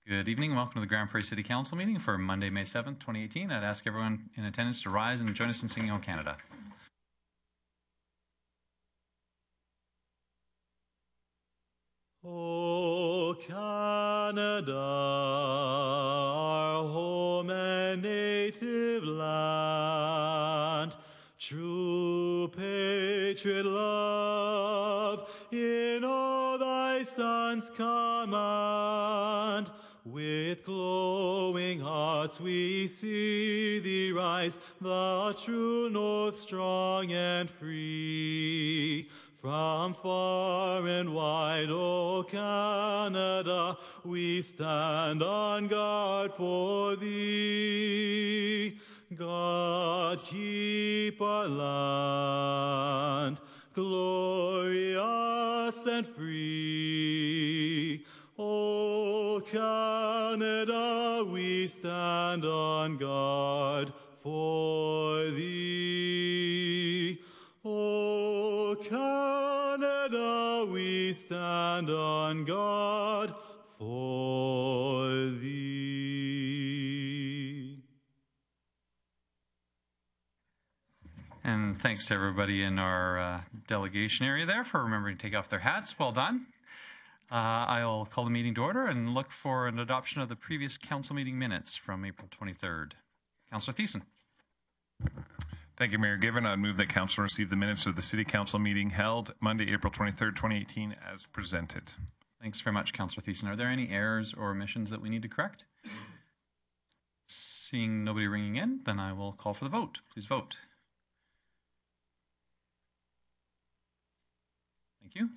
Good evening. Welcome to the Grand Prairie City Council meeting for Monday, May 7th, 2018. I'd ask everyone in attendance to rise and join us in singing O Canada. O Canada, our home and native land, true patriot love in all thy sons command. With glowing hearts we see thee rise, the true north strong and free. From far and wide, O Canada, we stand on guard for thee. God keep our land, glorious and free. O Canada, we stand on guard for thee. O Canada, we stand on guard for thee. And thanks to everybody in our delegation area there for remembering to take off their hats. Well done. I'll call the meeting to order and look for an adoption of the previous council meeting minutes from April 23rd. Councillor Thiessen. Thank you, Mayor Given. I'd move that Council receive the minutes of the City Council meeting held Monday, April 23rd, 2018 as presented. Thanks very much, Councillor Thiessen. Are there any errors or omissions that we need to correct? Seeing nobody ringing in, then I will call for the vote. Please vote. Thank you.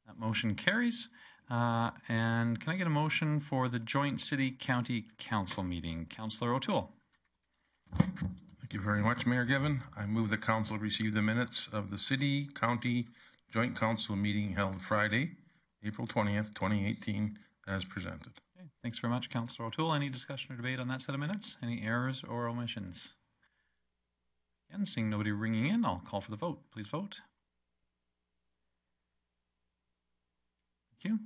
That motion carries. And can I get a motion for the joint City-County Council meeting? Councillor O'Toole. Thank you very much, Mayor Given. I move the Council receive the minutes of the City-County Joint Council meeting held Friday, April 20th, 2018, as presented. Okay. Thanks very much, Councillor O'Toole. Any discussion or debate on that set of minutes? Any errors or omissions? Again, seeing nobody ringing in, I'll call for the vote. Please vote. Thank you.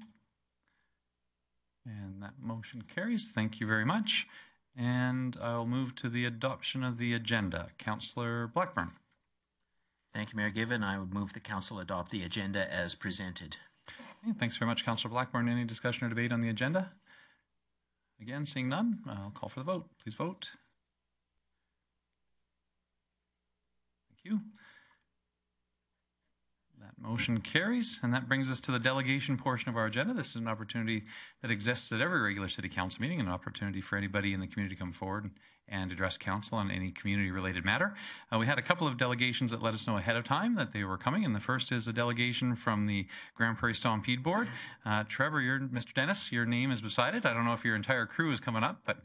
And that motion carries. Thank you very much. And I'll move to the adoption of the agenda. Councillor Blackburn. Thank you, Mayor Given. I would move the Council adopt the agenda as presented. Okay, thanks very much, Councillor Blackburn. Any discussion or debate on the agenda? Again, seeing none, I'll call for the vote. Please vote. Thank you. That motion carries, and that brings us to the delegation portion of our agenda. This is an opportunity that exists at every regular City Council meeting, an opportunity for anybody in the community to come forward and address Council on any community-related matter. We had a couple of delegations that let us know ahead of time that they were coming, and the first is a delegation from the Grande Prairie Stampede Board. Trevor, Mr. Dennis, your name is beside it. I don't know if your entire crew is coming up, but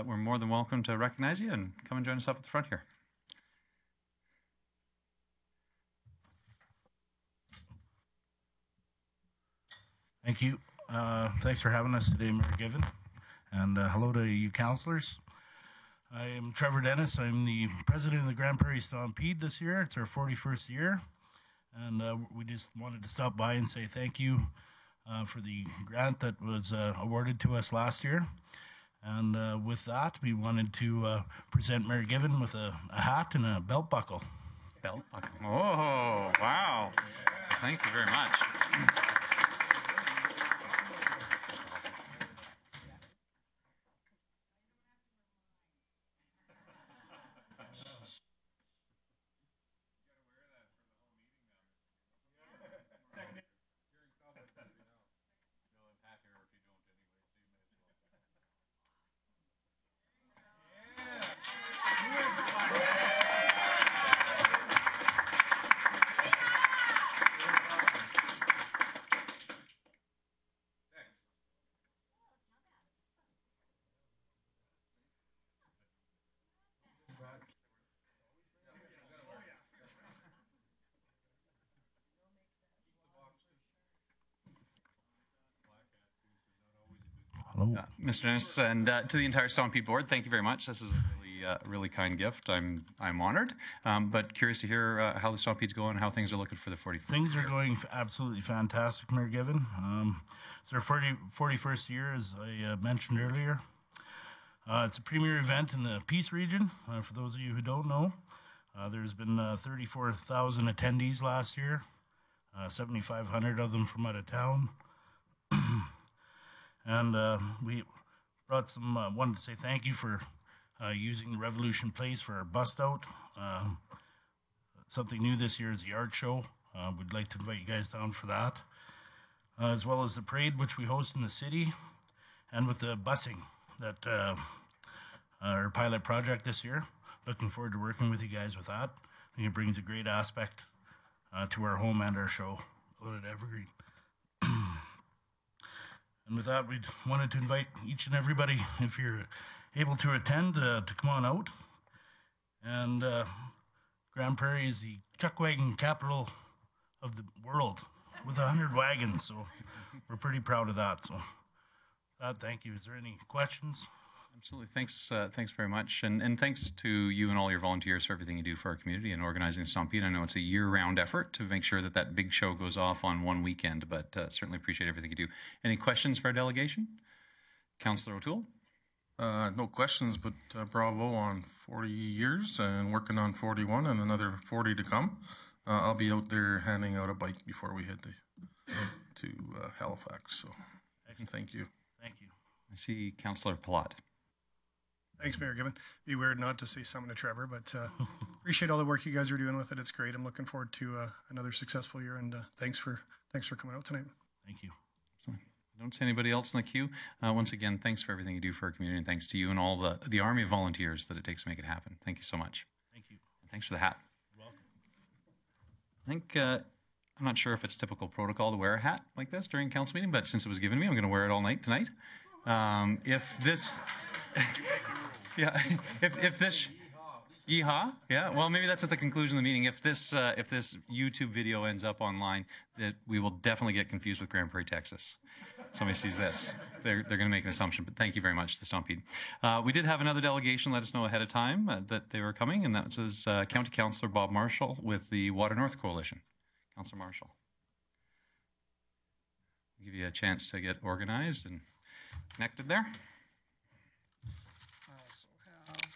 we're more than welcome to recognize you and come and join us up at the front here. Thank you. Thanks for having us today, Mayor Given. And hello to you councillors. I am Trevor Dennis. I'm the president of the Grande Prairie Stampede this year. It's our 41st year. And we just wanted to stop by and say thank you for the grant that was awarded to us last year. And with that, we wanted to present Mayor Given with a hat and a belt buckle. Belt buckle. Oh, wow. Thank you very much. Hello. Mr. Dennis, and to the entire Stampede board, thank you very much. This is a really a really kind gift. I'm honored, but curious to hear how the Stompede's going, how things are looking for the 44th. Things are going absolutely fantastic, Mayor Given. It's our 41st year, as I mentioned earlier. It's a premier event in the Peace region. For those of you who don't know, there's been 34,000 attendees last year, 7,500 of them from out of town. And we brought some, wanted to say thank you for using the Revolution Place for our bust out. Something new this year is the art show. We'd like to invite you guys down for that, as well as the parade, which we host in the city, and with the busing that our pilot project this year. Looking forward to working with you guys with that. I think it brings a great aspect to our home and our show out at Evergreen. And with that, we wanted to invite each and everybody, if you're able to attend, to come on out. And Grande Prairie is the chuck wagon capital of the world with 100 wagons, so we're pretty proud of that. So, thank you. Is there any questions? Absolutely. Thanks very much. And thanks to you and all your volunteers for everything you do for our community and organizing Stampede. I know it's a year-round effort to make sure that that big show goes off on one weekend, but certainly appreciate everything you do. Any questions for our delegation? Councillor O'Toole? No questions, but bravo on 40 years and working on 41 and another 40 to come. I'll be out there handing out a bike before we head to Halifax. So thank you. Thank you. I see Councillor Palat. Thanks, Mayor Gibbon. Be weird not to say something to Trevor, but appreciate all the work you guys are doing with it. It's great. I'm looking forward to another successful year, and thanks for coming out tonight. Thank you. I don't see anybody else in the queue. Once again, thanks for everything you do for our community, and thanks to you and all the army of volunteers that it takes to make it happen. Thank you so much. Thank you. And thanks for the hat. You're welcome. I think I'm not sure if it's typical protocol to wear a hat like this during council meeting, but since it was given to me, I'm going to wear it all night tonight. If this, yeah, if this, yeehaw, yeah. Well, maybe that's at the conclusion of the meeting. If this YouTube video ends up online, that we will definitely get confused with Grande Prairie, Texas. Somebody sees this, they're going to make an assumption. But thank you very much, the Stampede. We did have another delegation let us know ahead of time that they were coming, and that was County Councillor Bob Marshall with the Water North Coalition. Councillor Marshall. I'll give you a chance to get organized and connected there. I also have a handout.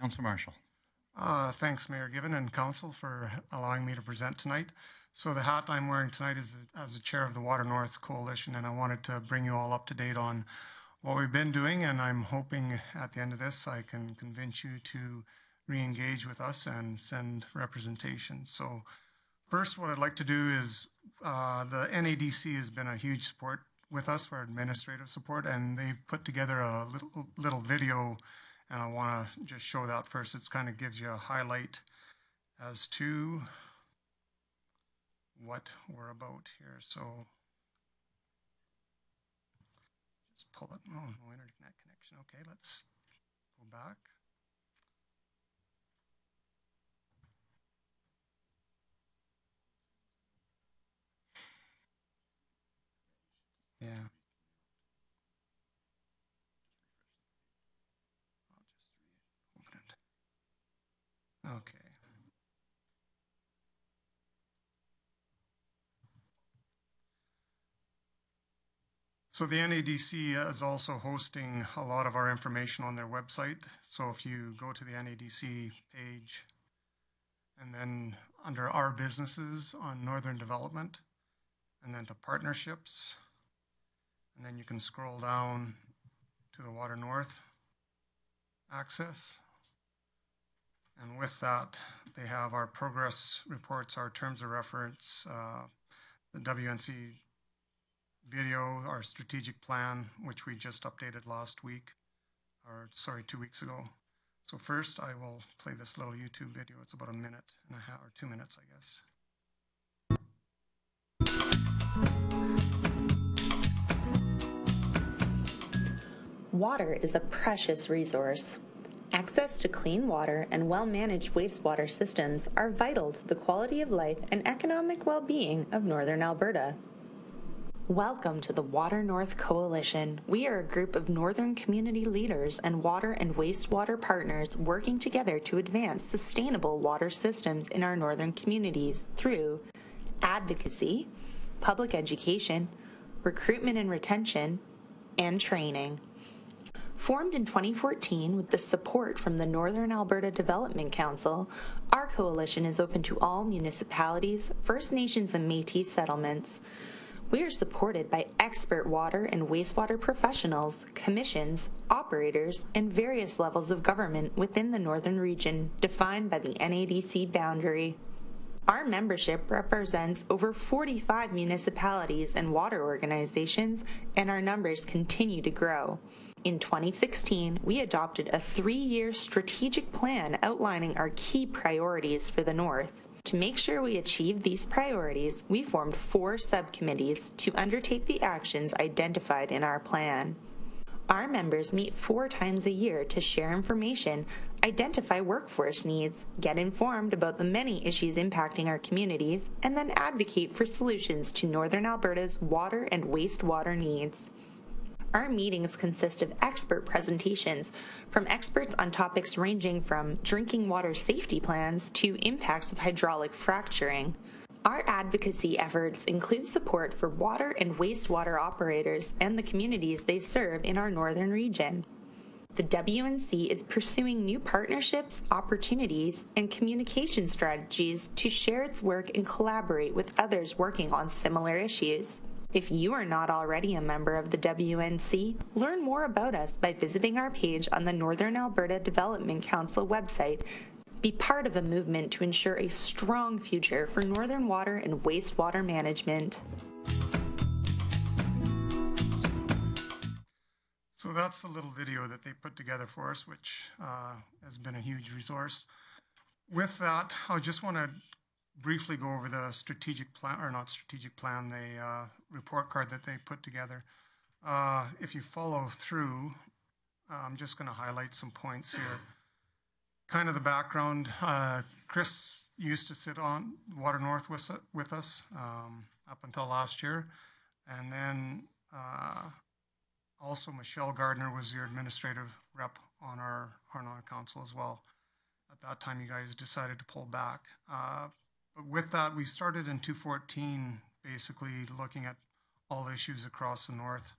Councillor Marshall. Thanks, Mayor Given and Council, for allowing me to present tonight. So the hat I'm wearing tonight is as the chair of the Water North Coalition, and I wanted to bring you all up to date on what we've been doing, and I'm hoping at the end of this I can convince you to re-engage with us and send representation. So first, what I'd like to do is the NADC has been a huge support with us for administrative support, and they've put together a little video, and I want to just show that first. It kind of gives you a highlight as to what we're about here. So just pull it. Oh, no internet connection. Okay, let's go back. Yeah. I'll just open it. Okay. So the NADC is also hosting a lot of our information on their website. So if you go to the NADC page and then under our businesses on Northern Development and then to partnerships, and then you can scroll down to the Water North access. And with that, they have our progress reports, our terms of reference, the WNC video, our strategic plan, which we just updated last week, or sorry, 2 weeks ago. So first, I will play this little YouTube video. It's about a minute and a half, or 2 minutes, I guess. Water is a precious resource. Access to clean water and well-managed wastewater systems are vital to the quality of life and economic well-being of Northern Alberta. Welcome to the Water North Coalition. We are a group of Northern community leaders and water and wastewater partners working together to advance sustainable water systems in our Northern communities through advocacy, public education, recruitment and retention, and training. Formed in 2014 with the support from the Northern Alberta Development Council, our coalition is open to all municipalities, First Nations and Métis settlements. We are supported by expert water and wastewater professionals, commissions, operators, and various levels of government within the Northern region defined by the NADC boundary. Our membership represents over 45 municipalities and water organizations, and our numbers continue to grow. In 2016, we adopted a 3-year strategic plan outlining our key priorities for the North. To make sure we achieve these priorities, we formed 4 subcommittees to undertake the actions identified in our plan. Our members meet 4 times a year to share information, identify workforce needs, get informed about the many issues impacting our communities, and then advocate for solutions to Northern Alberta's water and wastewater needs. Our meetings consist of expert presentations from experts on topics ranging from drinking water safety plans to impacts of hydraulic fracturing. Our advocacy efforts include support for water and wastewater operators and the communities they serve in our northern region. The WNC is pursuing new partnerships, opportunities, and communication strategies to share its work and collaborate with others working on similar issues. If you are not already a member of the WNC, learn more about us by visiting our page on the Northern Alberta Development Council website. Be part of a movement to ensure a strong future for Northern water and wastewater management. So that's a little video that they put together for us, which has been a huge resource. With that, I just want to briefly go over the strategic plan, or not strategic plan, the report card that they put together. If you follow through, I'm just going to highlight some points here. Kind of the background, Chris used to sit on Water North with us up until last year. And then also Michelle Gardner was your administrative rep on our council as well. At that time, you guys decided to pull back. But with that, we started in 2014, basically looking at all issues across the north,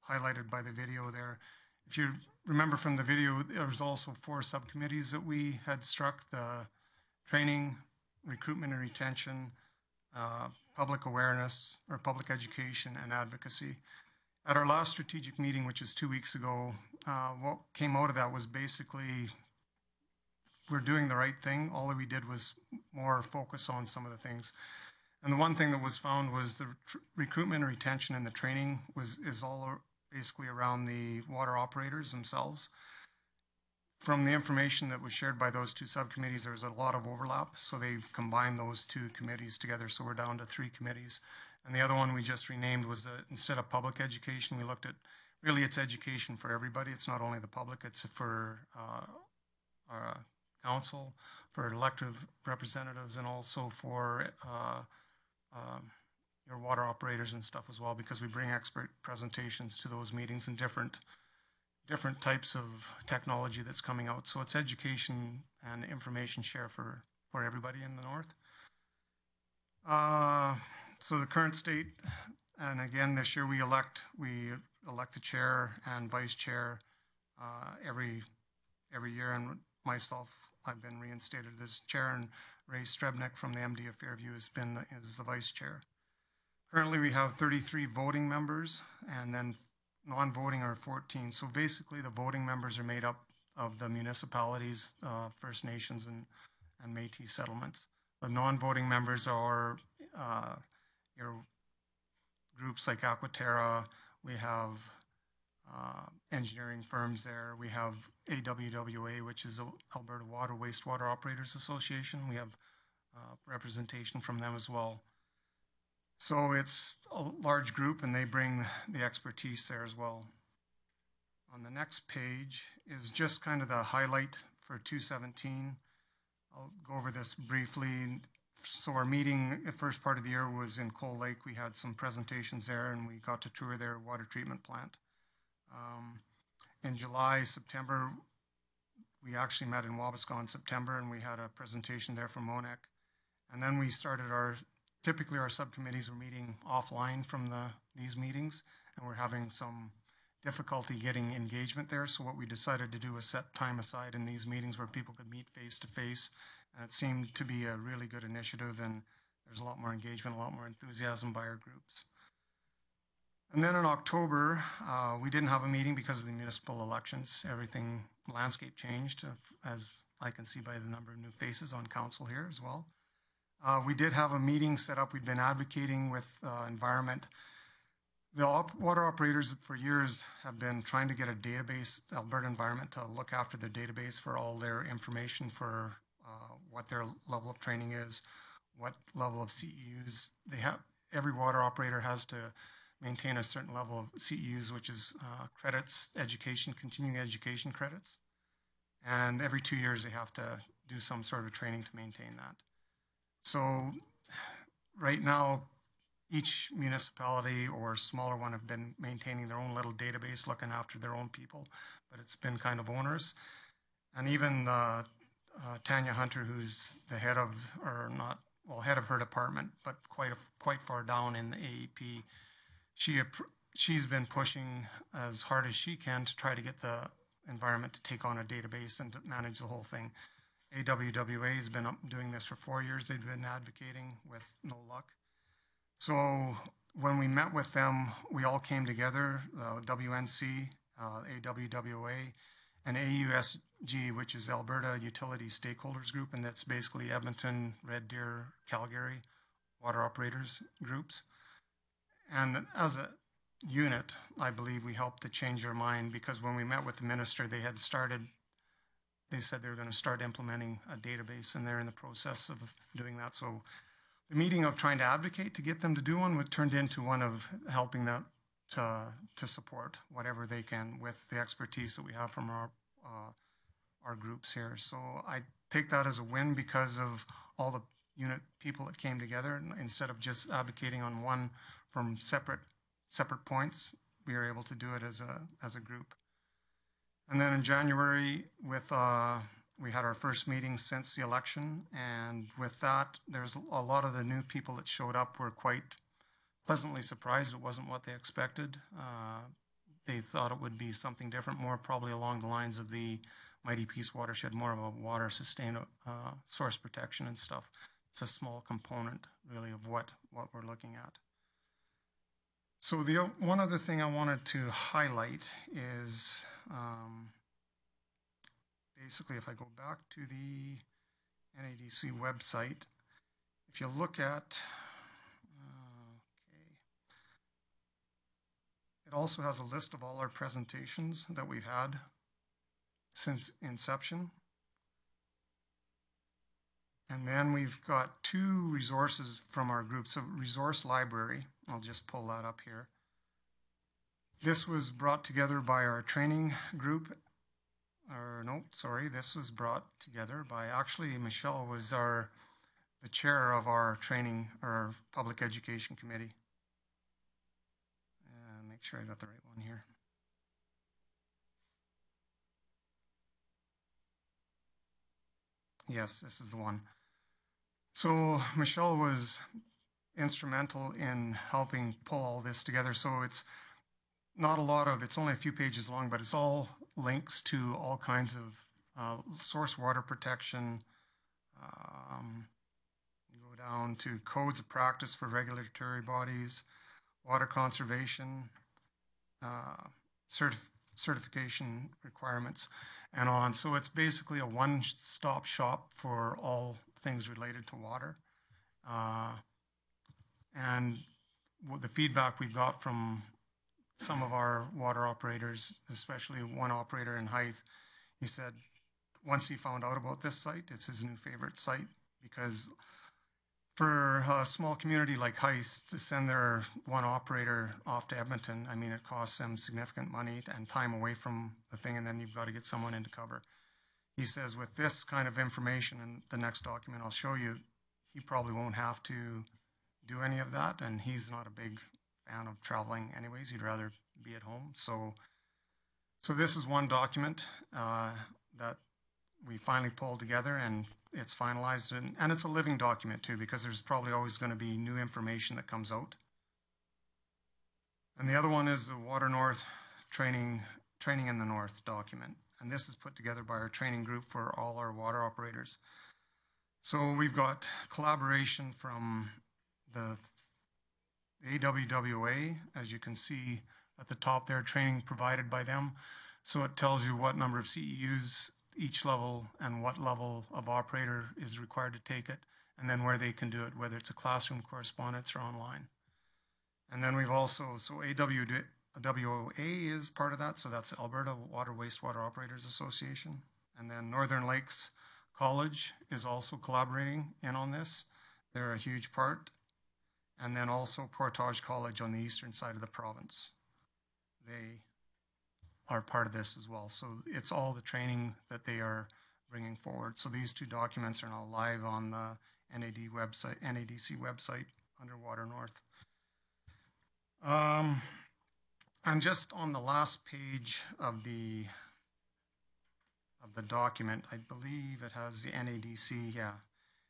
highlighted by the video there. If you remember from the video, there was also 4 subcommittees that we had struck: the training, recruitment and retention, public awareness, or public education, and advocacy. At our last strategic meeting, which is 2 weeks ago, what came out of that was basically we're doing the right thing. All that we did was more focus on some of the things. And the one thing that was found was the recruitment and retention and the training is all basically around the water operators themselves. From the information that was shared by those 2 subcommittees, there's a lot of overlap. So they've combined those 2 committees together. So we're down to 3 committees. And the other one we just renamed was instead of public education, we looked at, really it's education for everybody. It's not only the public, it's for our council, for elected representatives, and also for your water operators and stuff as well, because we bring expert presentations to those meetings and different types of technology that's coming out. So it's education and information share for everybody in the north. So the current state, and again this year we elect the chair and vice chair every year, and myself, I've been reinstated as chair, and Ray Strebnick from the MD of Fairview is the vice chair. Currently we have 33 voting members, and then non-voting are 14. So basically the voting members are made up of the municipalities, First Nations and Métis settlements. The non-voting members are your groups like Aquaterra. We have engineering firms there. We have AWWA, which is Alberta Water Wastewater Operators Association. We have representation from them as well. So it's a large group, and they bring the expertise there as well. On the next page is just kind of the highlight for 2017. I'll go over this briefly. So our meeting, the first part of the year, was in Coal Lake. We had some presentations there, and we got to tour their water treatment plant. In July, September, we actually met in Wabasca in September, and we had a presentation there from MONEC. And then we started typically our subcommittees were meeting offline from these meetings, and we're having some difficulty getting engagement there. So what we decided to do was set time aside in these meetings where people could meet face to face. And it seemed to be a really good initiative, and there's a lot more engagement, a lot more enthusiasm by our groups. And then in October, we didn't have a meeting because of the municipal elections. Landscape changed, as I can see by the number of new faces on council here as well. We did have a meeting set up. We'd been advocating with environment. The water operators for years have been trying to get a database, Alberta Environment, to look after the database for all their information for what their level of training is, what level of CEUs they have. Every water operator has to maintain a certain level of CEUs, which is credits, continuing education credits. And every 2 years they have to do some sort of training to maintain that. So right now, each municipality or smaller one have been maintaining their own little database, looking after their own people, but it's been kind of onerous. And even Tanya Hunter, who's the head of, head of her department, but quite far down in the AEP, she's been pushing as hard as she can to try to get the environment to take on a database and to manage the whole thing. AWWA has been doing this for 4 years. They've been advocating with no luck. So when we met with them, we all came together, WNC, AWWA, and AUSG, which is Alberta Utility Stakeholders Group, and that's basically Edmonton, Red Deer, Calgary water operators groups. And as a unit, I believe we helped to change their mind, because when we met with the minister, they said they were going to start implementing a database, and they're in the process of doing that. So the meeting of trying to advocate to get them to do one turned into one of helping them to support whatever they can with the expertise that we have from our groups here. So I take that as a win because of all the unit people that came together. Instead of just advocating on one from separate points, we were able to do it as a group. And then in January, we had our first meeting since the election, and with that, there's a lot of the new people that showed up were quite pleasantly surprised. It wasn't what they expected. They thought it would be something different, more probably along the lines of the Mighty Peace watershed, more of a water source protection and stuff. It's a small component, really, of what we're looking at. So the one other thing I wanted to highlight is basically, if I go back to the NADC website, if you look at, it also has a list of all our presentations that we've had since inception. And then we've got 2 resources from our group. So resource library, I'll just pull that up here. This was brought together by our training group. This was brought together by, actually, Michelle was the chair of our training, or public education committee. Make sure I got the right one here. Yes, this is the one. So Michelle was instrumental in helping pull all this together. So it's not a lot of, it's only a few pages long, but it's all links to all kinds of source water protection. You go down to codes of practice for regulatory bodies, water conservation, certification requirements and on. So it's basically a one-stop shop for all things related to water. And the feedback we've got from some of our water operators, especially one operator in Hythe, he said once he found out about this site, it's his new favorite site, because for a small community like Hythe to send their one operator off to Edmonton, I mean, it costs them significant money and time away from the thing, and then you've got to get someone in to cover. He says with this kind of information, and the next document I'll show you, he probably won't have to do any of that, and he's not a big fan of traveling anyways. He'd rather be at home. So this is one document that we finally pulled together, and it's finalized, and it's a living document too, because there's probably always going to be new information that comes out. And the other one is the Water North Training in the North document, and this is put together by our training group for all our water operators. So we've got collaboration from the AWWA, as you can see at the top there, training provided by them. So it tells you what number of CEUs each level and what level of operator is required to take it, and then where they can do it, whether it's a classroom correspondence or online. And then we've also, so AWWA is part of that, so that's Alberta Water Wastewater Operators Association. And then Northern Lakes College is also collaborating in on this. They're a huge part. And then also Portage College on the eastern side of the province. They are part of this as well. So it's all the training that they are bringing forward. So these two documents are now live on the NADC website under Water North. And just on the last page of the document, I believe it has the NADC, yeah.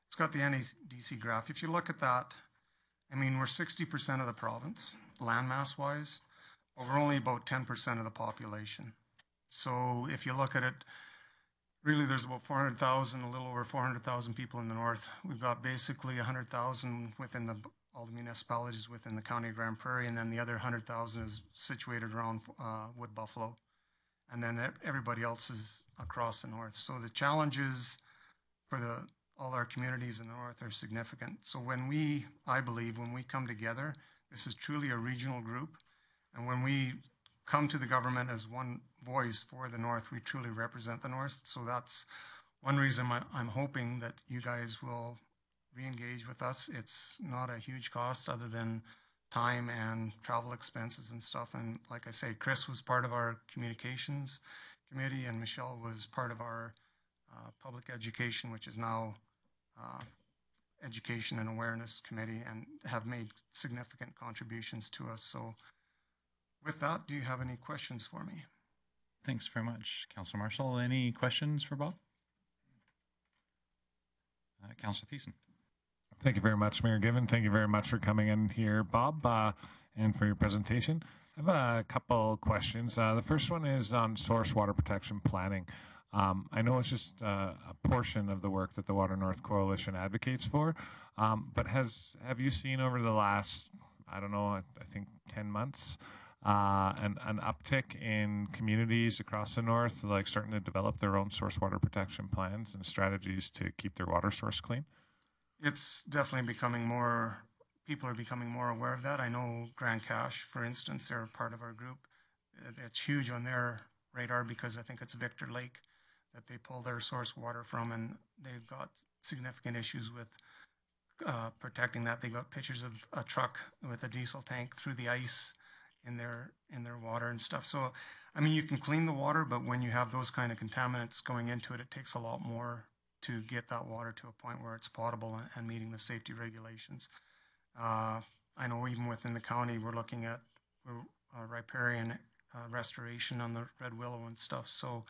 It's got the NADC graph. If you look at that, I mean, we're 60% of the province, landmass-wise, but we're only about 10% of the population. So if you look at it, really there's about 400,000, a little over 400,000 people in the north. We've got basically 100,000 within all the municipalities within the county of Grande Prairie, and then the other 100,000 is situated around Wood Buffalo. And then everybody else is across the north. So the challenges for all our communities in the north are significant. So I believe when we come together, this is truly a regional group. And when we come to the government as one voice for the north, we truly represent the north. So that's one reason I'm hoping that you guys will re-engage with us. It's not a huge cost other than time and travel expenses and stuff. And like I say, Chris was part of our communications committee, and Michelle was part of our public education, which is now education and awareness committee, and have made significant contributions to us. So with that, do you have any questions for me? Thanks very much, Councillor Marshall. Any questions for Bob? Councillor Thiessen. Thank you very much, Mayor Given. Thank you very much for coming in here, Bob, and for your presentation. I have a couple questions. The first one is on source water protection planning. I know it's just a portion of the work that the Water North Coalition advocates for, but have you seen over the last, I don't know, I think 10 months, an uptick in communities across the north, like starting to develop their own source water protection plans and strategies to keep their water source clean? It's definitely becoming more, people are becoming more aware of that. I know Grand Cache, for instance, they're part of our group. It's huge on their radar because I think it's Victor Lake that they pull their source water from, and they've got significant issues with protecting that. They got pictures of a truck with a diesel tank through the ice in their water and stuff. So, I mean, you can clean the water, but when you have those kind of contaminants going into it, it takes a lot more to get that water to a point where it's potable and meeting the safety regulations. I know even within the county, we're looking at riparian restoration on the red willow and stuff. So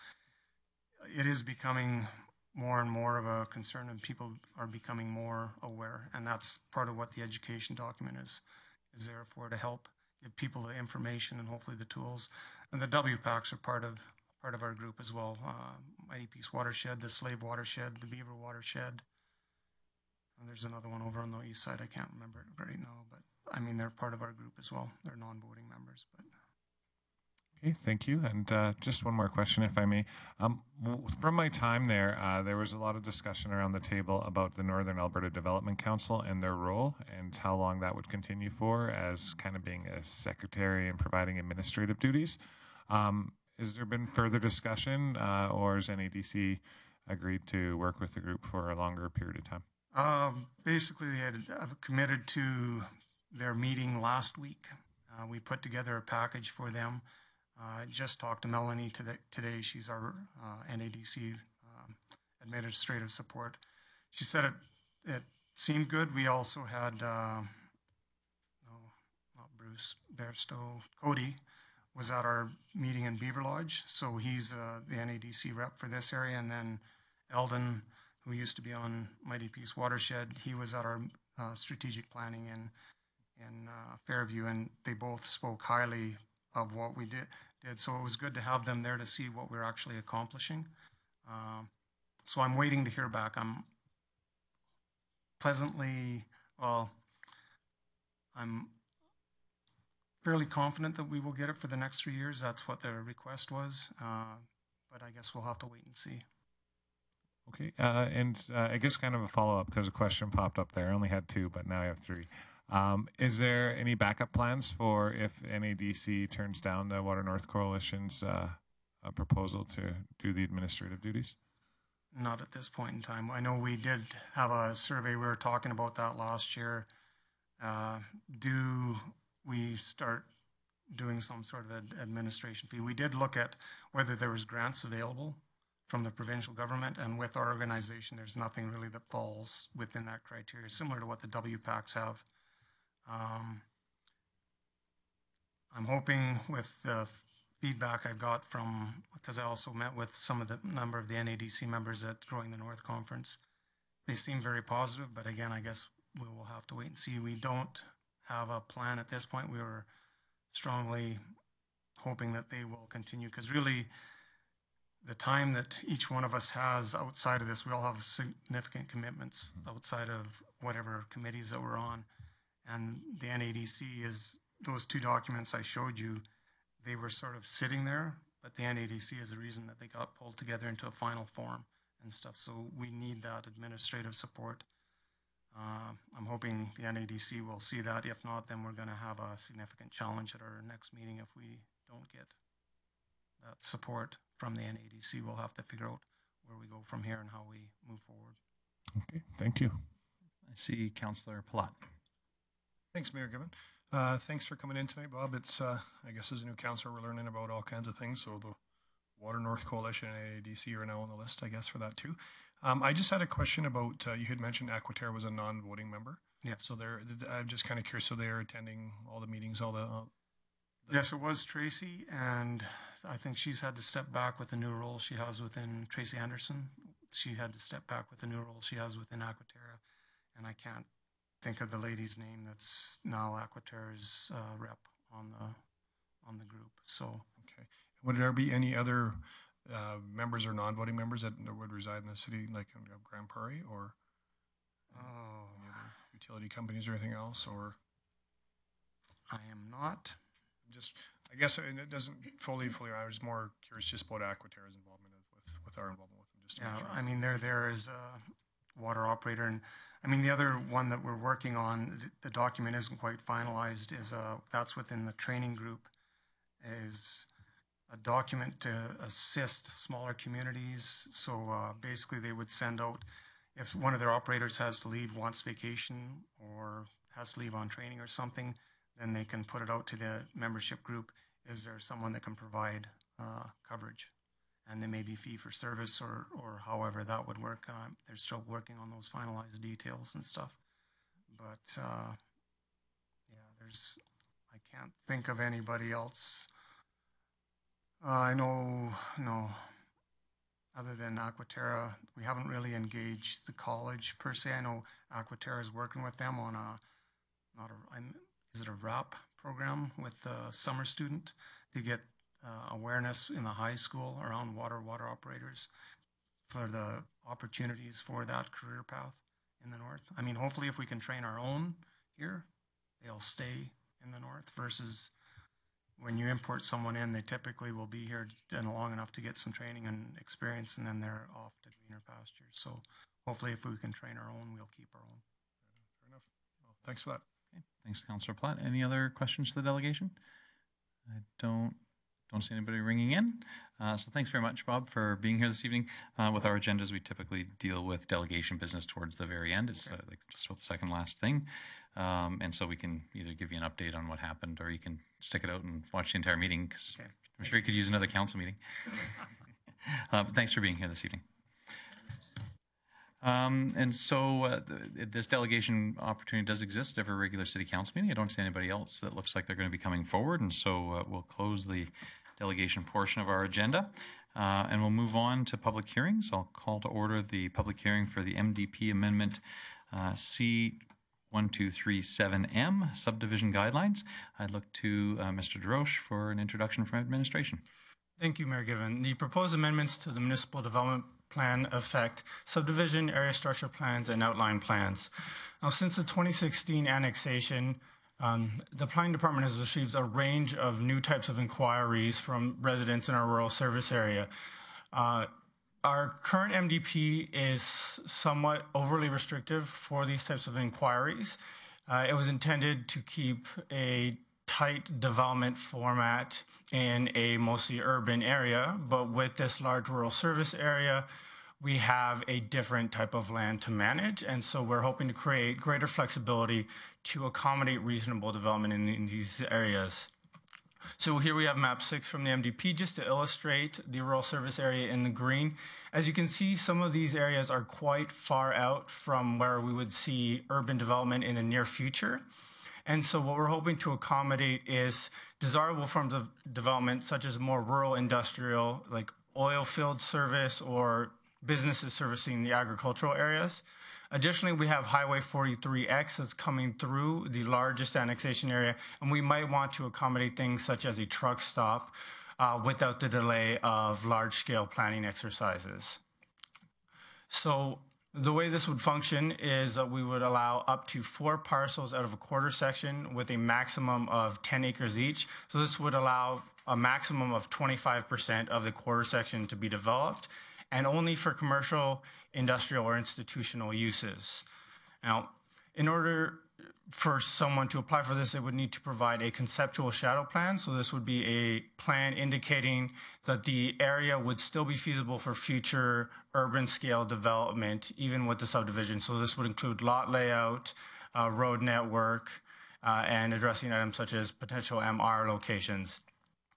it is becoming more and more of a concern, and people are becoming more aware. And that's part of what the education document is there for, to help give people the information and hopefully the tools. And the WPACs are part of our group as well. Mighty Peace Watershed, the Slave Watershed, the Beaver Watershed. And there's another one over on the east side. I can't remember it right now, but I mean, they're part of our group as well. They're non-voting members. But Okay, thank you. And just one more question, if I may. From my time there, there was a lot of discussion around the table about the Northern Alberta Development Council and their role and how long that would continue for as kind of being a secretary and providing administrative duties. Has there been further discussion or has NADC agreed to work with the group for a longer period of time? Basically, they had committed to their meeting last week. We put together a package for them. I just talked to Melanie today. She's our NADC administrative support. She said it seemed good. We also had, not Bruce Bairstow, Cody was at our meeting in Beaver Lodge. So he's the NADC rep for this area. And then Eldon, who used to be on Mighty Peace Watershed, he was at our strategic planning in Fairview, and they both spoke highly of what we did. So it was good to have them there to see what we're actually accomplishing. So I'm waiting to hear back. I'm fairly confident that we will get it for the next 3 years. That's what their request was. But I guess we'll have to wait and see. Okay, and I guess kind of a follow-up because a question popped up there. I only had 2, but now I have 3. Is there any backup plans for if NADC turns down the Water North Coalition's proposal to do the administrative duties? Not at this point in time. I know we did have a survey. We were talking about that last year. Do we start doing some sort of administration fee? We did look at whether there was grants available from the provincial government, and with our organization, there's nothing really that falls within that criteria, similar to what the WPACs have. I'm hoping with the feedback I've got from, because I also met with the number of the NADC members at Growing the North Conference, they seem very positive, but again, I guess we will have to wait and see. We don't have a plan at this point. We were strongly hoping that they will continue, because really the time that each one of us has outside of this, we all have significant commitments outside of whatever committees that we're on. And the NADC is, those 2 documents I showed you, they were sort of sitting there, but the NADC is the reason that they got pulled together into a final form and stuff. So we need that administrative support. I'm hoping the NADC will see that. If not, then we're going to have a significant challenge at our next meeting if we don't get that support from the NADC. We'll have to figure out where we go from here and how we move forward. Okay, thank you. I see Councillor Palat. Thanks, Mayor Given. Thanks for coming in tonight, Bob. It's, I guess as a new councillor, we're learning about all kinds of things. So the Water North Coalition and AADC are now on the list, I guess, for that too. I just had a question about, you had mentioned Aquaterra was a non-voting member. Yeah. So I'm just kind of curious, so they're attending all the meetings, Yes, it was Tracy, and I think she's had to step back with the new role she has within Tracy Anderson. She had to step back with the new role she has within Aquaterra, and I can't think of the lady's name that's now Aquaterra's rep on the group. So okay, would there be any other members or non-voting members that would reside in the city, like in Grande Prairie, or any other utility companies or anything else? Or I am not. Just, I guess it doesn't fully. I was more curious just about Aquaterra's involvement with our involvement with them. Just to make sure. I mean, they're there as a water operator, and I mean the other one that we're working on, the document isn't quite finalized. Is that's within the training group, is a document to assist smaller communities. So basically, they would send out if one of their operators has to leave, wants vacation, or has to leave on training or something. Then they can put it out to the membership group. Is there someone that can provide coverage? And they may be fee for service or however that would work. They're still working on those finalized details and stuff. But yeah, I can't think of anybody else. I know, no, other than Aquaterra, we haven't really engaged the college per se. I know Aquaterra is working with them on is it a RAP program with a summer student to get awareness in the high school around water operators for the opportunities for that career path in the north. I mean, hopefully if we can train our own here, they'll stay in the north versus, when you import someone in, they typically will be here long enough to get some training and experience, and then they're off to greener pastures. So hopefully if we can train our own, we'll keep our own. Fair enough. Well, thanks for that. Okay. Thanks, Councillor Platt. Any other questions to the delegation? I don't see anybody ringing in. So thanks very much, Bob, for being here this evening. With our agendas, we typically deal with delegation business towards the very end. It's like just about the second last thing. And so we can either give you an update on what happened, or you can stick it out and watch the entire meeting, because I'm sure you could use another council meeting. But thanks for being here this evening. And so this delegation opportunity does exist at every regular city council meeting. I don't see anybody else that looks like they're going to be coming forward. And so we'll close the delegation portion of our agenda, and we'll move on to public hearings. I'll call to order the public hearing for the MDP Amendment C1237M Subdivision Guidelines. I'd look to Mr. DeRoche for an introduction from administration. Thank you, Mayor Given. The proposed amendments to the Municipal Development Plan affect subdivision, area structure plans, and outline plans. Now, since the 2016 annexation, the Planning Department has received a range of new types of inquiries from residents in our rural service area. Our current MDP is somewhat overly restrictive for these types of inquiries. It was intended to keep a tight development format in a mostly urban area, but with this large rural service area, we have a different type of land to manage, and so we're hoping to create greater flexibility to accommodate reasonable development in these areas. So here we have map 6 from the MDP just to illustrate the rural service area in the green. As you can see, some of these areas are quite far out from where we would see urban development in the near future. And so what we're hoping to accommodate is desirable forms of development, such as more rural industrial, like oil field service or businesses servicing the agricultural areas. Additionally, we have Highway 43X that's coming through the largest annexation area, and we might want to accommodate things such as a truck stop without the delay of large-scale planning exercises. So the way this would function is that we would allow up to 4 parcels out of a quarter section with a maximum of 10 acres each. So this would allow a maximum of 25% of the quarter section to be developed, and only for commercial, industrial, or institutional uses. Now, in order for someone to apply for this, they would need to provide a conceptual shadow plan. So this would be a plan indicating that the area would still be feasible for future urban scale development, even with the subdivision. So this would include lot layout, road network, and addressing items such as potential MR locations.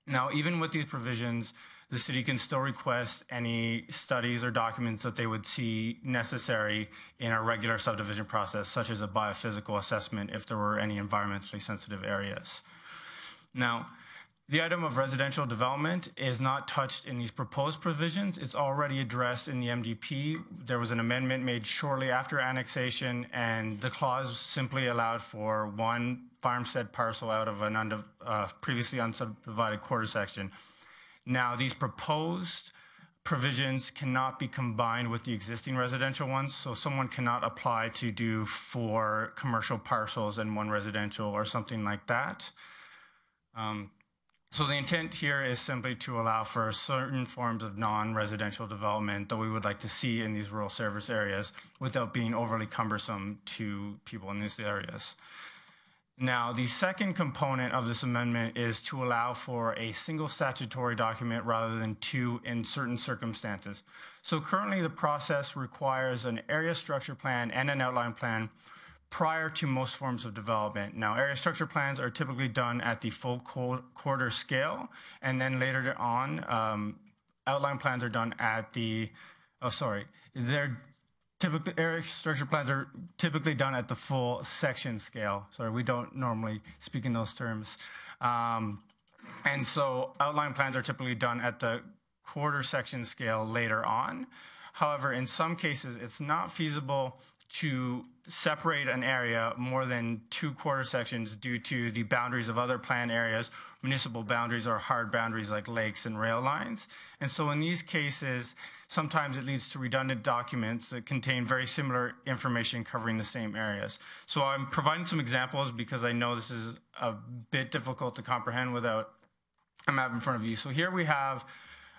Now, even with these provisions, the city can still request any studies or documents that they would see necessary in a regular subdivision process, such as a biophysical assessment if there were any environmentally sensitive areas. Now, the item of residential development is not touched in these proposed provisions. It's already addressed in the MDP. There was an amendment made shortly after annexation, and the clause simply allowed for 1 farmstead parcel out of an previously unsubdivided quarter section. Now, these proposed provisions cannot be combined with the existing residential ones, so someone cannot apply to do 4 commercial parcels and 1 residential or something like that. So the intent here is simply to allow for certain forms of non-residential development that we would like to see in these rural service areas without being overly cumbersome to people in these areas. Now, the second component of this amendment is to allow for a single statutory document rather than 2 in certain circumstances. So currently the process requires an area structure plan and an outline plan prior to most forms of development. Now, area structure plans are typically done at the full quarter scale, and then later on, outline plans are done at the, area structure plans are typically done at the full section scale. Sorry, we don't normally speak in those terms. And so outline plans are typically done at the quarter section scale later on. However, in some cases, it's not feasible to separate an area more than 2 quarter sections due to the boundaries of other plan areas, municipal boundaries, or hard boundaries like lakes and rail lines. And so in these cases, sometimes it leads to redundant documents that contain very similar information covering the same areas. So I'm providing some examples because I know this is a bit difficult to comprehend without I have in front of you. So here we have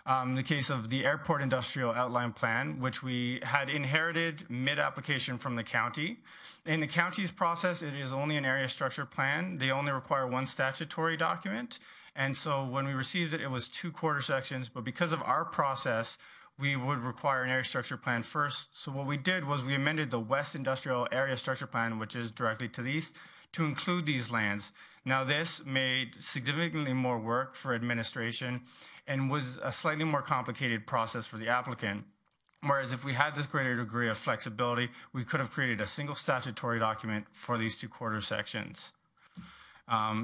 the case of the Airport Industrial Outline Plan, which we had inherited mid-application from the county. In the county's process, it is only an area structure plan. They only require one statutory document. And so when we received it, it was 2 quarter sections. But because of our process, we would require an area structure plan first. So what we did was we amended the West Industrial Area Structure Plan, which is directly to the east, to include these lands. Now this made significantly more work for administration and was a slightly more complicated process for the applicant. Whereas if we had this greater degree of flexibility, we could have created a single statutory document for these 2 quarter sections.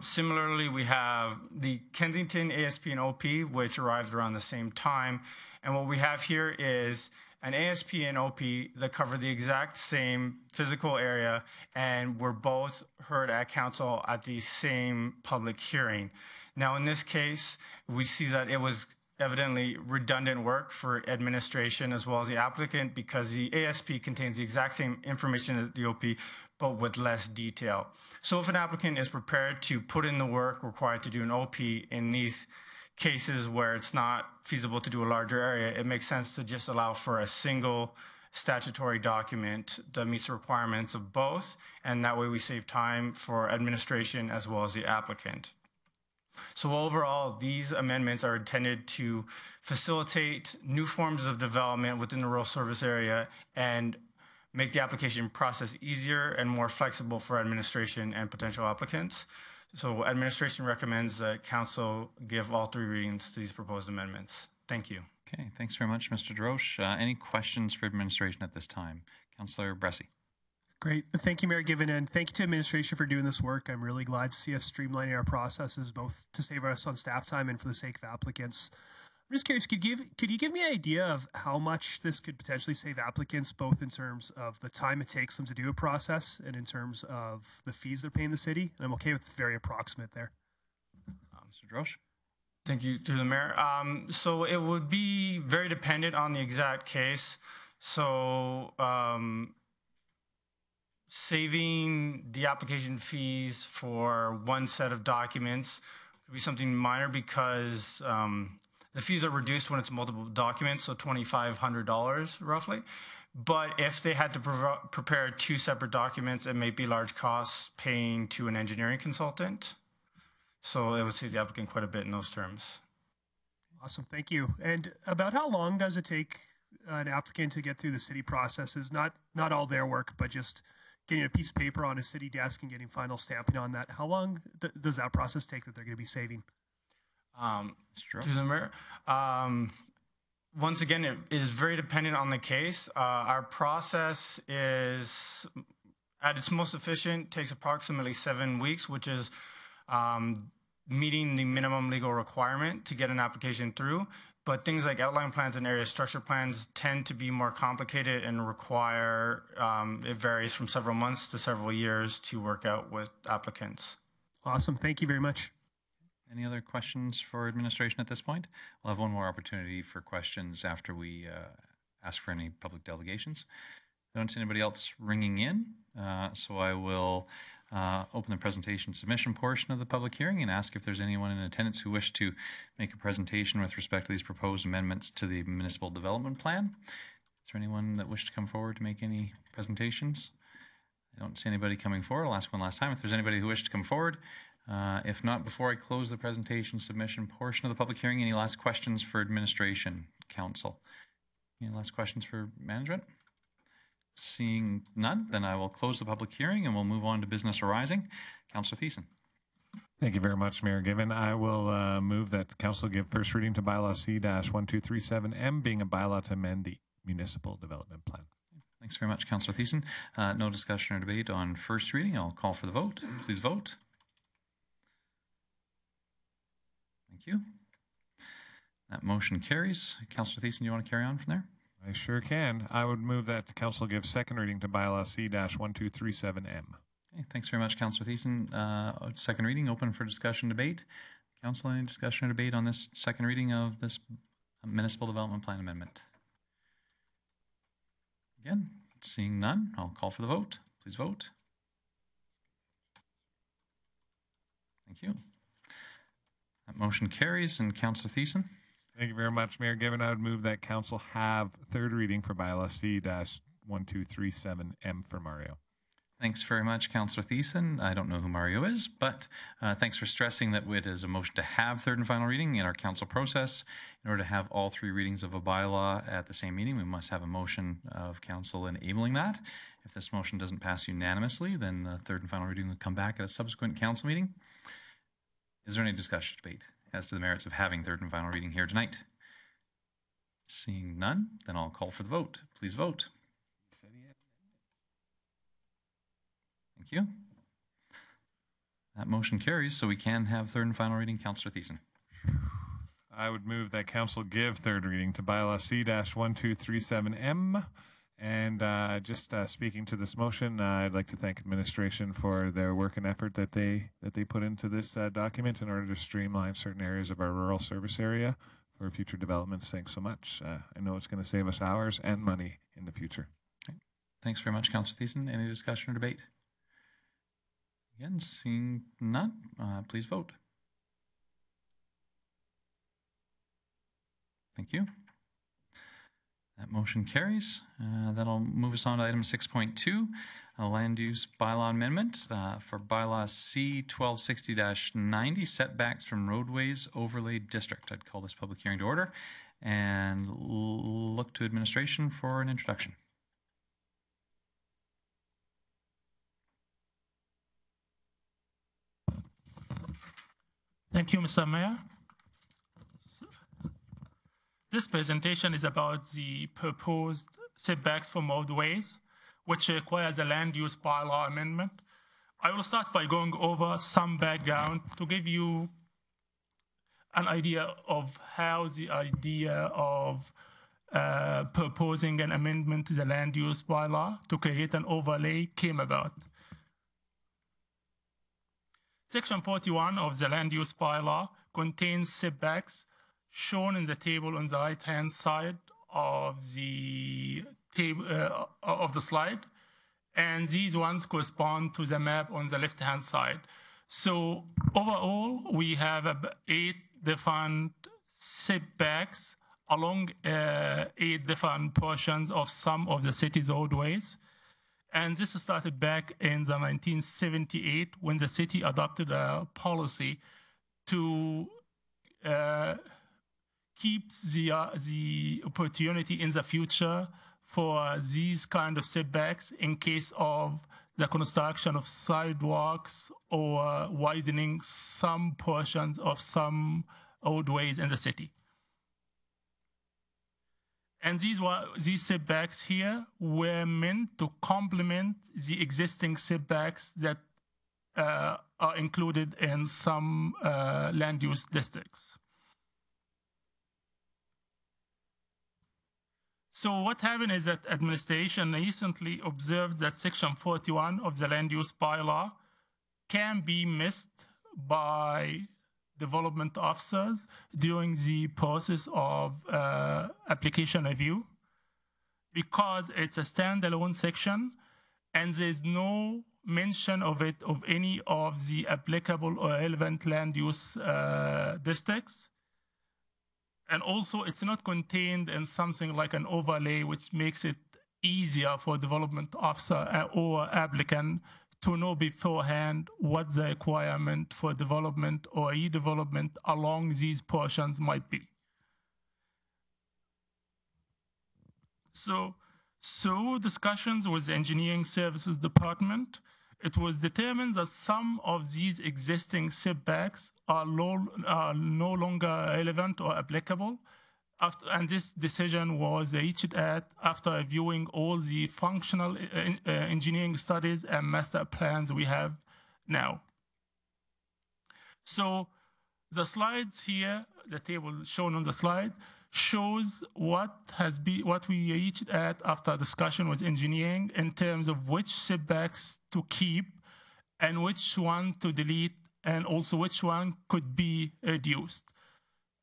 Similarly, we have the Kensington ASP and OP, which arrived around the same time. And what we have here is an ASP and OP that cover the exact same physical area and were both heard at council at the same public hearing. Now, in this case, we see that it was evidently redundant work for administration as well as the applicant because the ASP contains the exact same information as the OP, but with less detail. So if an applicant is prepared to put in the work required to do an OP in these cases where it's not feasible to do a larger area, it makes sense to just allow for a single statutory document that meets the requirements of both, and that way we save time for administration as well as the applicant. So overall, these amendments are intended to facilitate new forms of development within the rural service area and make the application process easier and more flexible for administration and potential applicants. So administration recommends that council give all 3 readings to these proposed amendments. Thank you. Okay, thanks very much, Mr. Drosch. Any questions for administration at this time? Councillor Bressie. Great. Thank you, Mayor Given, and thank you to administration for doing this work. I'm really glad to see us streamlining our processes, both to save us on staff time and for the sake of applicants. I'm just curious, could you give me an idea of how much this could potentially save applicants, both in terms of the time it takes them to do a process and in terms of the fees they're paying the city? And I'm okay with very approximate there. Mr. Drosch. Thank you to the mayor. So it would be very dependent on the exact case. So saving the application fees for one set of documents would be something minor because the fees are reduced when it's multiple documents, so $2,500 roughly. But if they had to prepare 2 separate documents, it may be large costs paying to an engineering consultant. So it would save the applicant quite a bit in those terms. Awesome, thank you. And about how long does it take an applicant to get through the city processes? Not all their work, but just getting a piece of paper on a city desk and getting final stamping on that. How long does that process take that they're going to be saving? To the mayor. Once again, it is very dependent on the case. Our process is, at its most efficient, takes approximately 7 weeks, which is meeting the minimum legal requirement to get an application through. But things like outline plans and area structure plans tend to be more complicated and require, it varies from several months to several years to work out with applicants. Awesome. Thank you very much. Any other questions for administration at this point? We'll have one more opportunity for questions after we ask for any public delegations. I don't see anybody else ringing in, so I will open the presentation submission portion of the public hearing and ask if there's anyone in attendance who wish to make a presentation with respect to these proposed amendments to the municipal development plan. Is there anyone that wishes to come forward to make any presentations? I don't see anybody coming forward. I'll ask one last time if there's anybody who wishes to come forward. If not, before I close the presentation submission portion of the public hearing, any last questions for administration, council? Any last questions for management? Seeing none, then I will close the public hearing and we'll move on to business arising. Councillor Thiessen. Thank you very much, Mayor Given. I will move that council give first reading to bylaw C-1237M, being a bylaw to amend the municipal development plan. Thanks very much, Councillor Thiessen. No discussion or debate on first reading. I'll call for the vote. Please vote. Thank you. That motion carries. Councillor Thiessen, do you want to carry on from there? I sure can. I would move that council give second reading to bylaw C-1237M. Okay, thanks very much, Councillor Thiessen. Second reading, open for discussion debate. Council, any discussion or debate on this second reading of this municipal development plan amendment? Again, seeing none, I'll call for the vote. Please vote. Thank you. That motion carries. And Councillor Thiessen? Thank you very much, Mayor Given. I would move that council have third reading for bylaw C-1237M for Mario. Thanks very much, Councillor Thiessen. I don't know who Mario is, but thanks for stressing that it is a motion to have third and final reading in our council process. In order to have all three readings of a bylaw at the same meeting, we must have a motion of council enabling that. If this motion doesn't pass unanimously, then the third and final reading will come back at a subsequent council meeting. Is there any discussion, debate as to the merits of having third and final reading here tonight? Seeing none, then I'll call for the vote. Please vote. Thank you. That motion carries, so we can have third and final reading. Councillor Thiessen. I would move that council give third reading to bylaw C-1237M. And just speaking to this motion, I'd like to thank administration for their work and effort that they put into this document in order to streamline certain areas of our rural service area for future developments. Thanks so much. I know it's going to save us hours and money in the future. Okay. Thanks very much, Councillor Thiessen. Any discussion or debate? Again, seeing none, please vote. Thank you. That motion carries. That'll move us on to item 6.2, a land use bylaw amendment for bylaw C-1260-90, setbacks from roadways overlay district. I'd call this public hearing to order and look to administration for an introduction. Thank you, Mr. Mayor. This presentation is about the proposed setbacks from roadways, which requires a land use bylaw amendment. I will start by going over some background to give you an idea of how the idea of proposing an amendment to the land use bylaw to create an overlay came about. Section 41 of the land use bylaw contains setbacks shown in the table on the right-hand side of the table of the slide, and these ones correspond to the map on the left-hand side. So overall, we have 8 different setbacks along 8 different portions of some of the city's roadways. And this started back in the 1978 when the city adopted a policy to keep the opportunity in the future for these kind of setbacks in case of the construction of sidewalks or widening some portions of some roadways in the city. And these setbacks here were meant to complement the existing setbacks that are included in some land use districts. So what happened is that administration recently observed that Section 41 of the land use bylaw can be missed by development officers during the process of application review because it's a standalone section and there's no mention of it of any of the applicable or relevant land use districts. And also it's not contained in something like an overlay, which makes it easier for development officer or applicant to know beforehand what the requirement for development or redevelopment along these portions might be. So through discussions with the Engineering Services Department, it was determined that some of these existing setbacks are no longer relevant or applicable. And this decision was reached at after reviewing all the functional engineering studies and master plans we have now. So the slides here, the table shown on the slide, shows what we reached at after discussion with engineering in terms of which setbacks to keep and which ones to delete and also which one could be reduced.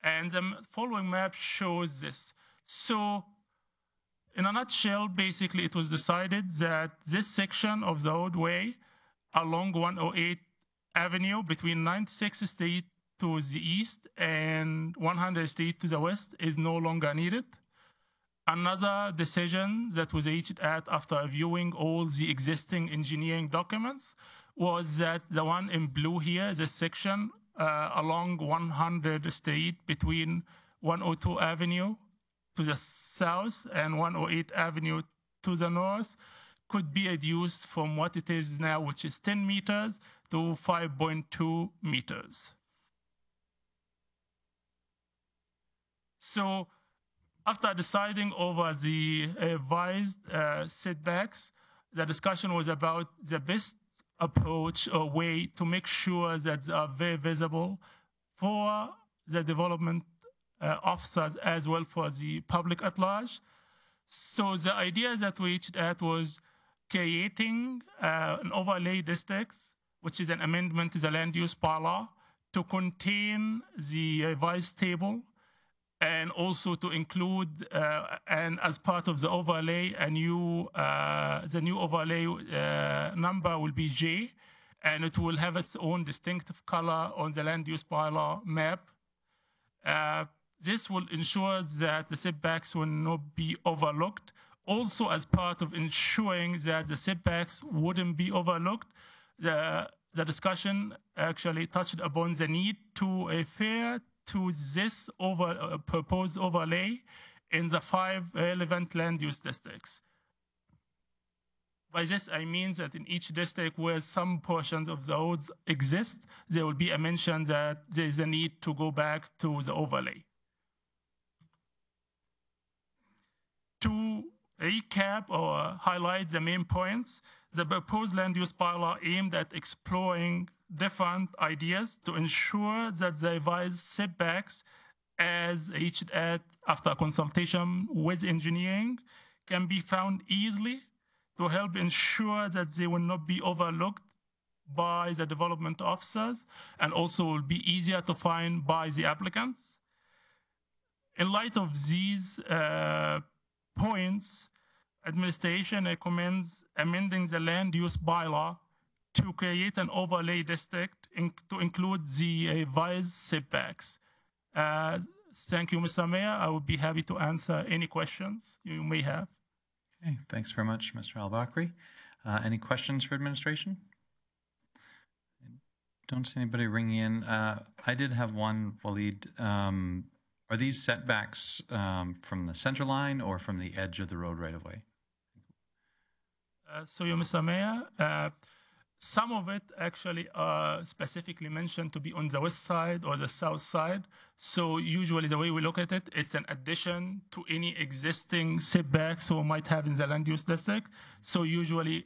And the following map shows this. So in a nutshell, basically it was decided that this section of the roadway along 108 Avenue between 96th Street to the east and 100 Street to the west is no longer needed. Another decision that was reached at after reviewing all the existing engineering documents was that the one in blue here, this section along 100 Street between 102 Avenue to the south and 108 Avenue to the north, could be reduced from what it is now, which is 10 meters, to 5.2 meters. So after deciding over the revised setbacks, the discussion was about the best approach or way to make sure that they are very visible for the development officers as well for the public at large. So the idea that we reached at was creating an overlay district, which is an amendment to the land use bylaw, to contain the revised table, and also to include, and as part of the overlay, the new overlay number will be J, and it will have its own distinctive color on the land use bylaw map. This will ensure that the setbacks will not be overlooked. Also, as part of ensuring that the setbacks wouldn't be overlooked, the discussion actually touched upon the need to refer to this proposed overlay in the 5 relevant land use districts. By this, I mean that in each district where some portions of the roads exist, there will be a mention that there is a need to go back to the overlay. To recap or highlight the main points, the proposed land use bylaw aimed at exploring different ideas to ensure that the revised setbacks, as reached at after consultation with engineering, can be found easily to help ensure that they will not be overlooked by the development officers, and also will be easier to find by the applicants. In light of these points, administration recommends amending the land use bylaw to create an overlay district to include the revised setbacks. Thank you, Mr. Mayor. I would be happy to answer any questions you may have. Okay, thanks very much, Mr. Al-Bakri. Any questions for administration? I don't see anybody ringing in. I did have one, Waleed. Are these setbacks from the center line or from the edge of the road right away? So, Mr. Mayor, some of it actually are specifically mentioned to be on the west side or the south side. So usually the way we look at it, it's an addition to any existing setbacks we might have in the land use district. So usually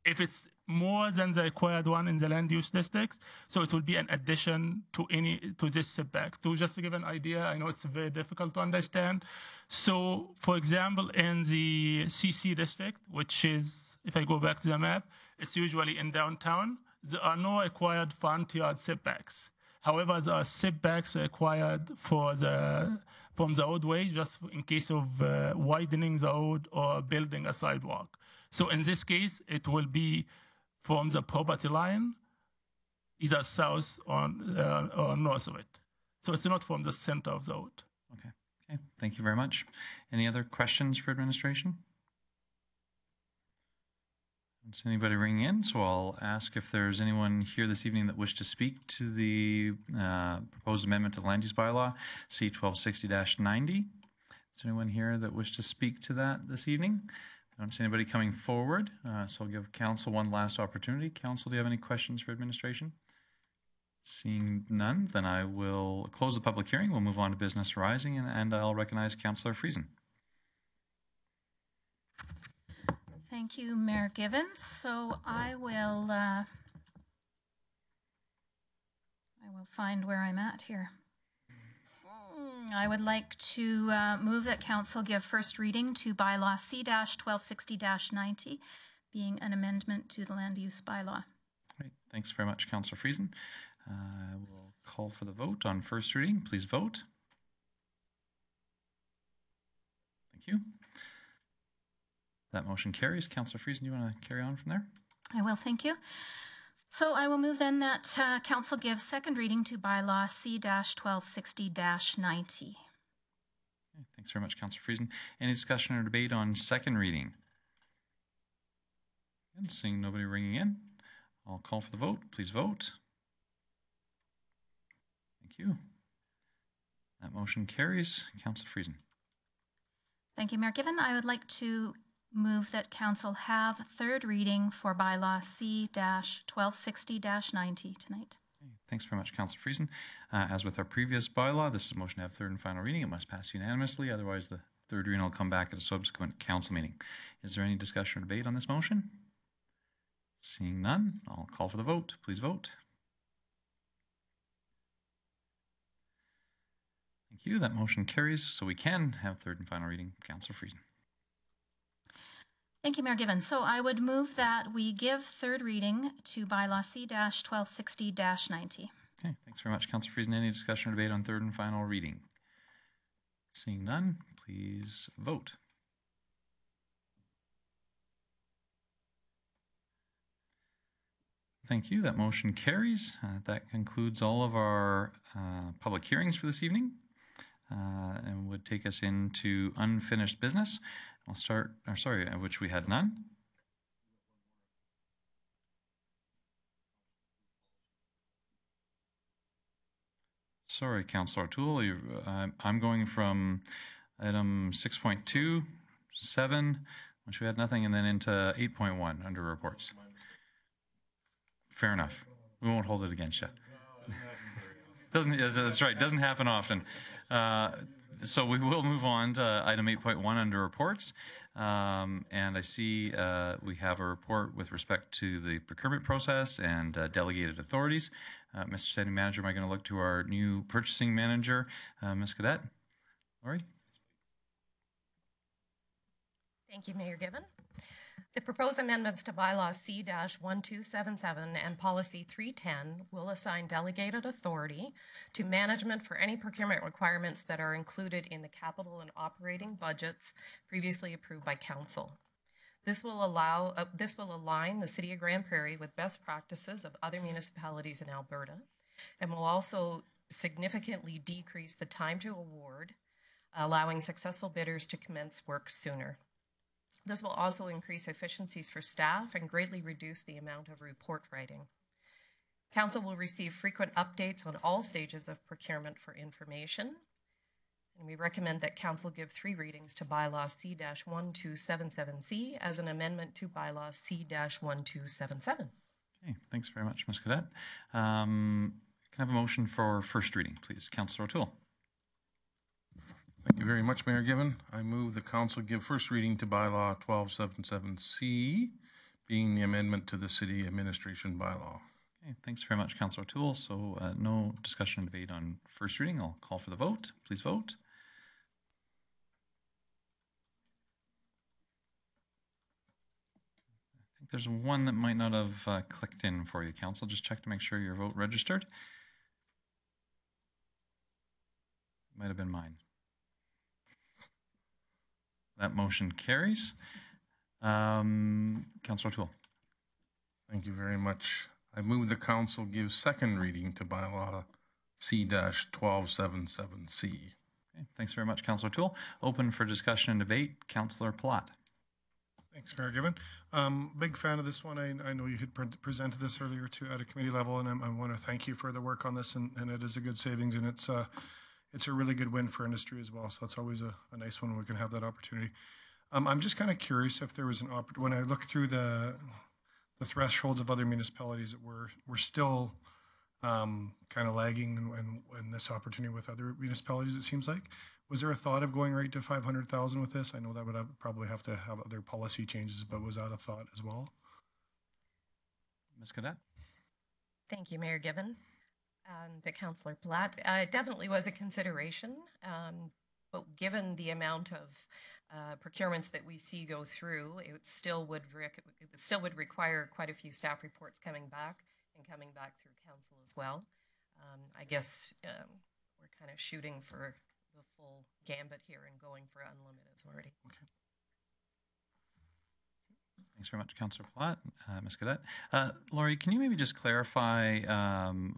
if it's more than the required one in the land use districts, so it will be an addition to this setback. To just give an idea, I know it's very difficult to understand. So for example, in the CC district, which is, if I go back to the map, it's usually in downtown, there are no required front yard setbacks. However, there are setbacks required from the roadway, just in case of widening the road or building a sidewalk. So in this case, it will be from the property line, either south or north of it. So it's not from the center of the road. Okay. Okay. Thank you very much. Any other questions for administration? I don't see anybody ringing in, so I'll ask if there's anyone here this evening that wished to speak to the proposed amendment to the land use bylaw, C-1260-90. Is there anyone here that wished to speak to that this evening? I don't see anybody coming forward, so I'll give council one last opportunity. Council, do you have any questions for administration? Seeing none, then I will close the public hearing. We'll move on to business arising, and I'll recognize Councillor Friesen. Thank you, Mayor Given. So I will find where I'm at here. I would like to move that council give first reading to bylaw C-1260-90, being an amendment to the land use bylaw. Great. Thanks very much, Councillor Friesen. I will call for the vote on first reading. Please vote. Thank you. That motion carries. Councillor Friesen, do you want to carry on from there? I will, thank you. So I will move then that council give second reading to bylaw C-1260-90. Thanks very much, Councillor Friesen. Any discussion or debate on second reading? And seeing nobody ringing in, I'll call for the vote. Please vote. Thank you. That motion carries. Councillor Friesen. Thank you, Mayor Given. I would like to move that council have third reading for bylaw C-1260-90 tonight. Thanks very much, Councillor Friesen. As with our previous bylaw, this is a motion to have third and final reading. It must pass unanimously, otherwise the third reading will come back at a subsequent council meeting. Is there any discussion or debate on this motion? Seeing none, I'll call for the vote. Please vote. Thank you. That motion carries, so we can have third and final reading. Councillor Friesen. Thank you, Mayor Given. So I would move that we give third reading to bylaw C-1260-90. Okay, thanks very much, Councillor Friesen. Any discussion or debate on third and final reading? Seeing none, please vote. Thank you. That motion carries. That concludes all of our public hearings for this evening and would take us into unfinished business. I'll start, or sorry, which we had none. Sorry, Councillor O'Toole, I'm going from item 6.2, 7, which we had nothing, and then into 8.1 under reports. Fair enough. We won't hold it against you. That's right, doesn't happen often. So we will move on to item 8.1 under reports. And I see we have a report with respect to the procurement process and delegated authorities. Mr. Standing Manager, am I going to look to our new purchasing manager, Ms. Cadet? Laurie? Thank you, Mayor Given. The proposed amendments to bylaw C-1277 and policy 310 will assign delegated authority to management for any procurement requirements that are included in the capital and operating budgets previously approved by council. This will align the City of Grande Prairie with best practices of other municipalities in Alberta and will also significantly decrease the time to award, allowing successful bidders to commence work sooner. This will also increase efficiencies for staff and greatly reduce the amount of report writing. Council will receive frequent updates on all stages of procurement for information. And we recommend that Council give 3 readings to bylaw C-1277C as an amendment to bylaw C-1277. Okay, thanks very much, Ms. Cadet. Can I have a motion for first reading, please? Councillor O'Toole. Thank you very much, Mayor Given. I move the council give first reading to bylaw 1277C, being the amendment to the city administration bylaw. Okay, thanks very much, Councillor O'Toole. So no discussion and debate on first reading. I'll call for the vote. Please vote. I think there's one that might not have clicked in for you, Council. Just check to make sure your vote registered. Might have been mine. That motion carries. Councillor O'Toole. Thank you very much. I move the council give second reading to bylaw C-1277C. Okay, thanks very much, Councillor O'Toole. Open for discussion and debate. Councillor Platt. Thanks, Mayor Given. Big fan of this one. I know you had presented this earlier too at a committee level, and I want to thank you for the work on this, and it is a good savings, and it's a really good win for industry as well. So that's always a nice one when we can have that opportunity. I'm just kind of curious if there was an opportunity, when I look through the thresholds of other municipalities that we're still kind of lagging in this opportunity with other municipalities, it seems like. Was there a thought of going right to 500,000 with this? I know that would probably have to have other policy changes, but was that a thought as well? Ms. Cadet. Thank you, Mayor Given. The Councillor Platt. It definitely was a consideration, but given the amount of procurements that we see go through, it still would require quite a few staff reports coming back and coming back through council as well. I guess we're kind of shooting for the full gambit here and going for unlimited authority. Okay. Thanks very much, Councillor Platt, Ms. Cadet. Laurie, can you maybe just clarify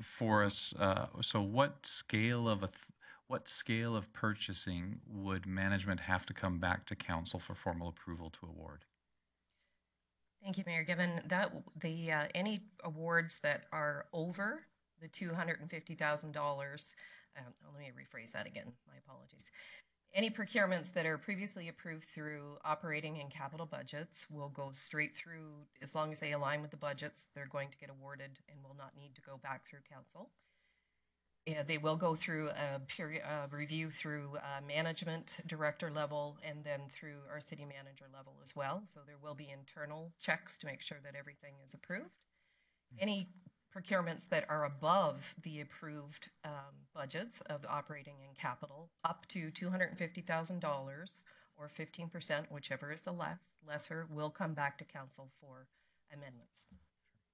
for us, so what scale of purchasing would management have to come back to council for formal approval to award? Thank you, Mayor. Given that the any awards that are over the $250,000, let me rephrase that again. My apologies. Any procurements that are previously approved through operating and capital budgets will go straight through, as long as they align with the budgets, they're going to get awarded and will not need to go back through council. They will go through a period review through management director level and then through our city manager level as well. So there will be internal checks to make sure that everything is approved. Any procurements that are above the approved budgets of operating and capital, up to $250,000 or 15%, whichever is the lesser, will come back to council for amendments.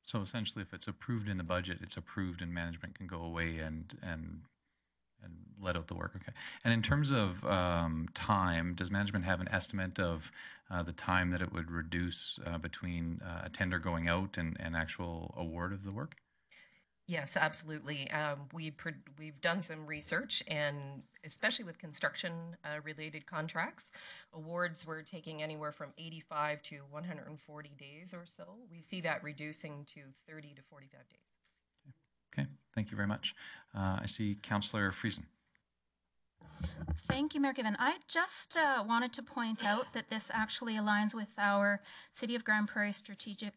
So essentially, if it's approved in the budget, it's approved and management can go away and let out the work. Okay. And in terms of time, does management have an estimate of the time that it would reduce between a tender going out and actual award of the work? Yes, absolutely. We've done some research, and especially with construction related contracts, awards were taking anywhere from 85 to 140 days or so. We see that reducing to 30 to 45 days. Okay, thank you very much. I see Councillor Friesen. Thank you, Mayor Given. I just wanted to point out that this actually aligns with our City of Grande Prairie Strategic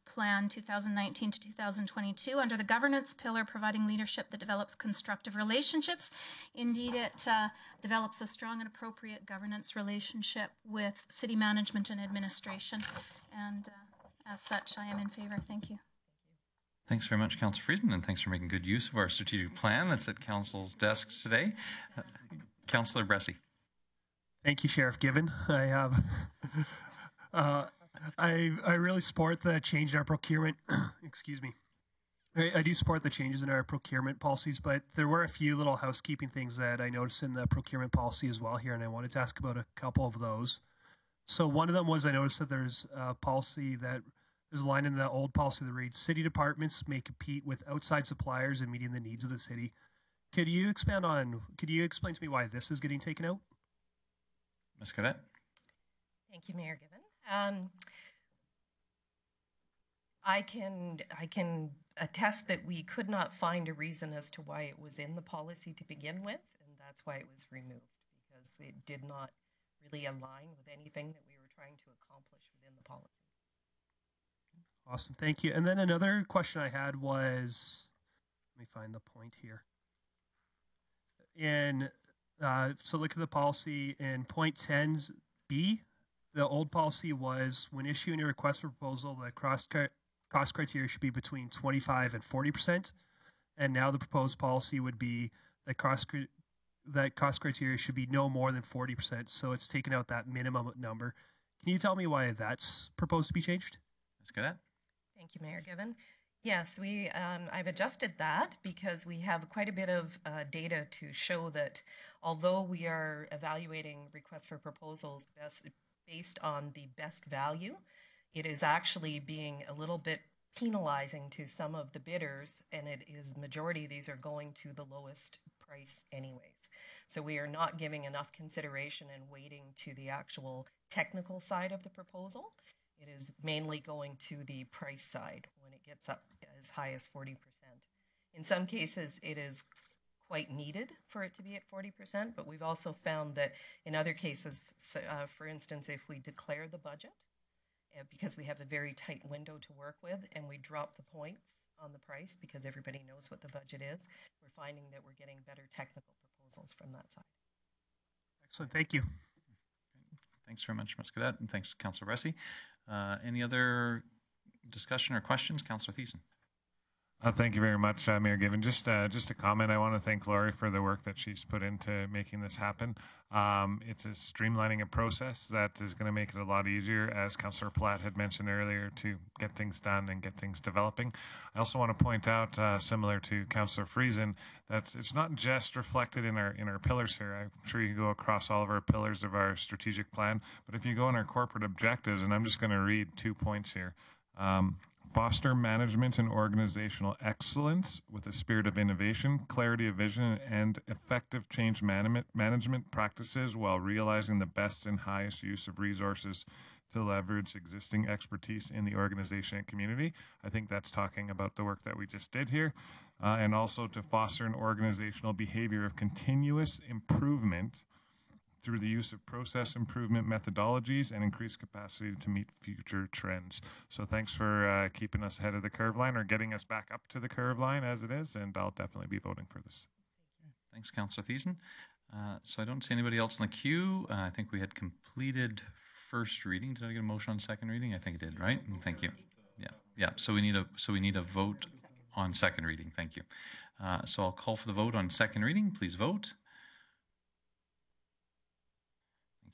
Plan 2019 to 2022 under the governance pillar, providing leadership that develops constructive relationships. Indeed, it develops a strong and appropriate governance relationship with city management and administration. And as such, I am in favor. Thank you. Thanks very much, Councillor Friesen, and thanks for making good use of our strategic plan that's at Council's desks today. Councillor Bressie. Thank you, Sheriff Given. I have, I really support the change in our procurement. Excuse me. I do support the changes in our procurement policies, but there were a few little housekeeping things that I noticed in the procurement policy as well here, and I wanted to ask about a couple of those. So one of them was I noticed that there's a policy that there's a line in the old policy that reads, city departments may compete with outside suppliers in meeting the needs of the city. Could you explain to me why this is getting taken out? Ms. Cadet. Thank you, Mayor Given. I can attest that we could not find a reason as to why it was in the policy to begin with, and that's why it was removed, because it did not really align with anything that we were trying to accomplish within the policy. Awesome, thank you. And then another question I had was, let me find the point here. So look at the policy in point 10B. The old policy was when issuing a request for proposal, the cost criteria should be between 25 and 40%. And now the proposed policy would be that cost criteria should be no more than 40%. So it's taken out that minimum number. Can you tell me why that's proposed to be changed? Ms. Cadet. Thank you, Mayor Given. Yes, I've adjusted that because we have quite a bit of data to show that although we are evaluating requests for proposals based on the best value, it is actually being a little bit penalizing to some of the bidders, and it is majority of these are going to the lowest price anyways. So we are not giving enough consideration and weighting to the actual technical side of the proposal. It is mainly going to the price side when it gets up as high as 40%. In some cases, it is quite needed for it to be at 40%, but we've also found that in other cases, for instance, if we declare the budget, because we have a very tight window to work with and we drop the points on the price because everybody knows what the budget is, we're finding that we're getting better technical proposals from that side. Excellent, thank you. Thanks very much, Ms. Cadet, and thanks, Councillor Bressie. Any other discussion or questions? Councillor Thiessen. Thank you very much, Mayor Given. Just a comment. I want to thank Lori for the work that she's put into making this happen. It's a streamlining a process that is going to make it a lot easier, as Councillor Platt had mentioned earlier, to get things done and get things developing. I also want to point out, similar to Councillor Friesen, that it's not just reflected in our pillars here. I'm sure you can go across all of our pillars of our strategic plan, but if you go in our corporate objectives, and I'm just going to read 2 points here. Foster management and organizational excellence with a spirit of innovation, clarity of vision, and effective change management practices while realizing the best and highest use of resources to leverage existing expertise in the organization and community. I think that's talking about the work that we just did here. And also to foster an organizational behavior of continuous improvement through the use of process improvement methodologies and increased capacity to meet future trends. So thanks for keeping us ahead of the curve line, or getting us back up to the curve line as it is, and I'll definitely be voting for this. Thanks, Councillor Thiessen. So I don't see anybody else in the queue. I think we had completed first reading. Did I get a motion on second reading? I think I did, right? Thank you. Yeah. So we need a vote on second reading. Thank you. So I'll call for the vote on second reading. Please vote.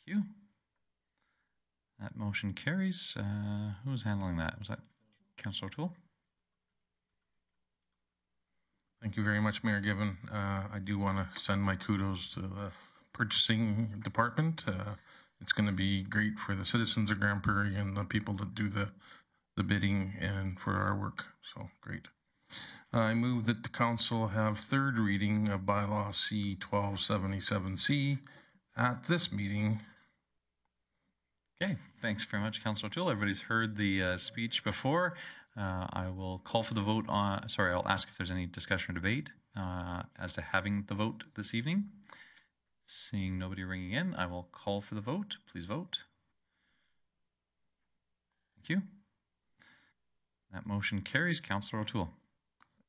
Thank you. That motion carries. Who's handling that? Was that Councillor O'Toole? Thank you very much, Mayor Given. I do want to send my kudos to the purchasing department. It's going to be great for the citizens of Grande Prairie and the people that do the bidding and for our work. So great. I move that the council have third reading of bylaw C 1277C at this meeting. Okay, thanks very much, Councillor O'Toole. Everybody's heard the speech before. I will call for the vote on, I'll ask if there's any discussion or debate as to having the vote this evening. Seeing nobody ringing in, I will call for the vote. Please vote. Thank you. That motion carries. Councillor O'Toole.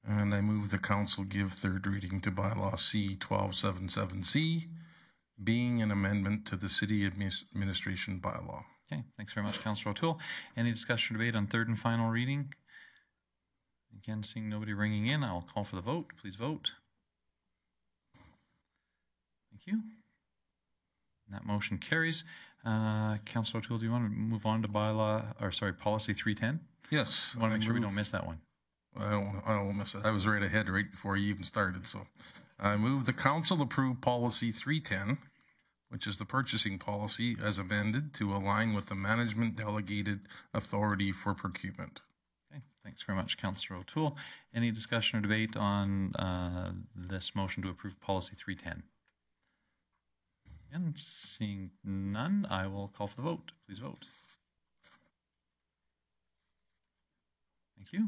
And I move the council give third reading to bylaw C 1277C, being an amendment to the city administration bylaw. Okay, thanks very much, Councillor O'Toole. Any discussion or debate on third and final reading? Again, seeing nobody ringing in, I'll call for the vote. Please vote. Thank you. That motion carries. Councillor O'Toole, do you want to move on to policy 310? Yes. I want to make sure we don't miss that one. I don't miss it. I was right ahead right before you even started. So I move the council approve policy 310, which is the purchasing policy as amended to align with the management delegated authority for procurement. Okay, thanks very much, Councillor O'Toole. Any discussion or debate on this motion to approve policy 310? And seeing none, I will call for the vote. Please vote. Thank you.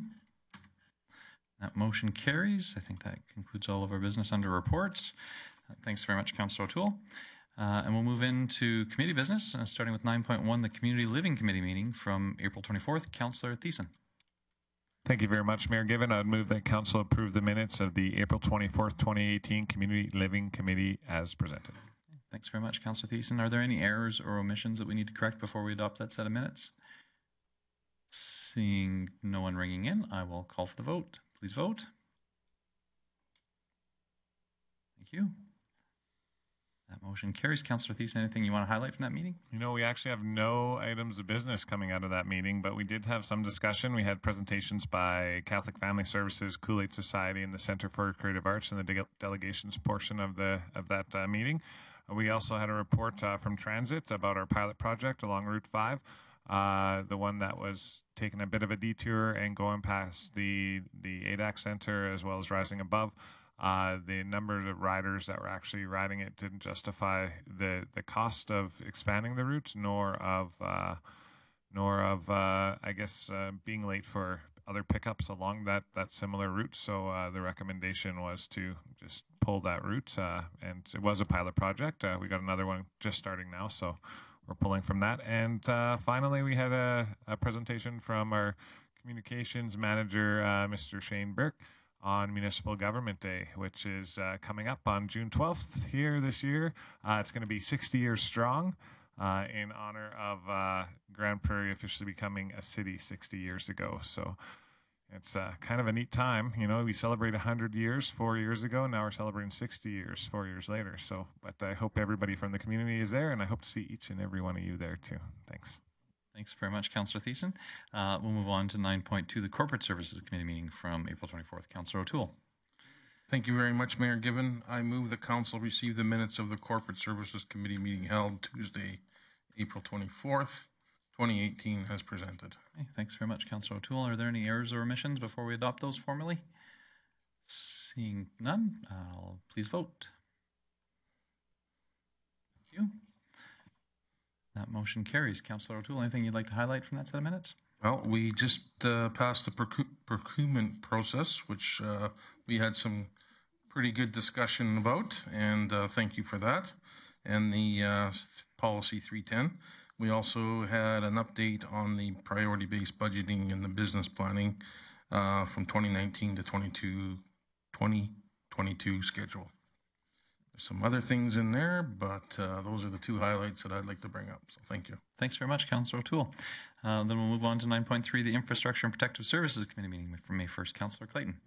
That motion carries. I think that concludes all of our business under reports. Thanks very much, Councillor O'Toole. And we'll move into committee business, starting with 9.1, the Community Living Committee meeting from April 24th. Councillor Thiessen. Thank you very much, Mayor Given. I would move that council approve the minutes of the April 24th, 2018 Community Living Committee as presented. Thanks very much, Councillor Thiessen. Are there any errors or omissions that we need to correct before we adopt that set of minutes? Seeing no one ringing in, I will call for the vote. Please vote. Thank you. That motion carries. Councillor Thiessen, anything you want to highlight from that meeting? You know, we actually have no items of business coming out of that meeting, but we did have some discussion. We had presentations by Catholic Family Services, Kool-Aid Society, and the Center for Creative Arts in the delegations portion of that meeting. We also had a report from Transit about our pilot project along Route 5, the one that was taking a bit of a detour and going past the ADAC Center as well as rising above. The number of riders that were actually riding it didn't justify the cost of expanding the route, nor of I guess being late for other pickups along that similar route. So the recommendation was to just pull that route, and it was a pilot project. We got another one just starting now, so we're pulling from that. And finally, we had a presentation from our communications manager, Mr. Shane Burke, on Municipal Government Day, which is coming up on June 12th here this year. It's going to be 60 years strong in honor of Grande Prairie officially becoming a city 60 years ago. So It's kind of a neat time. You know, we celebrate 100 years 4 years ago. Now we're celebrating 60 years 4 years later. So, but I hope everybody from the community is there, and I hope to see each and every one of you there too. Thanks. Thanks very much, Councillor Thiessen. We'll move on to 9.2, the Corporate Services Committee meeting from April 24th. Councillor O'Toole. Thank you very much, Mayor Given. I move the council receive the minutes of the Corporate Services Committee meeting held Tuesday, April 24th, 2018, as presented. Okay, thanks very much, Councillor O'Toole. Are there any errors or omissions before we adopt those formally? Seeing none, I'll please vote. Thank you. That motion carries. Councillor O'Toole, anything you'd like to highlight from that set of minutes? Well, we just passed the procurement process, which we had some pretty good discussion about, and thank you for that. And the policy 310. We also had an update on the priority-based budgeting and the business planning from 2019 to 2022 schedule. There's some other things in there, but those are the two highlights that I'd like to bring up. So thank you. Thanks very much, Councillor O'Toole. Then we'll move on to 9.3, the Infrastructure and Protective Services Committee meeting from May 1st. Councillor Clayton.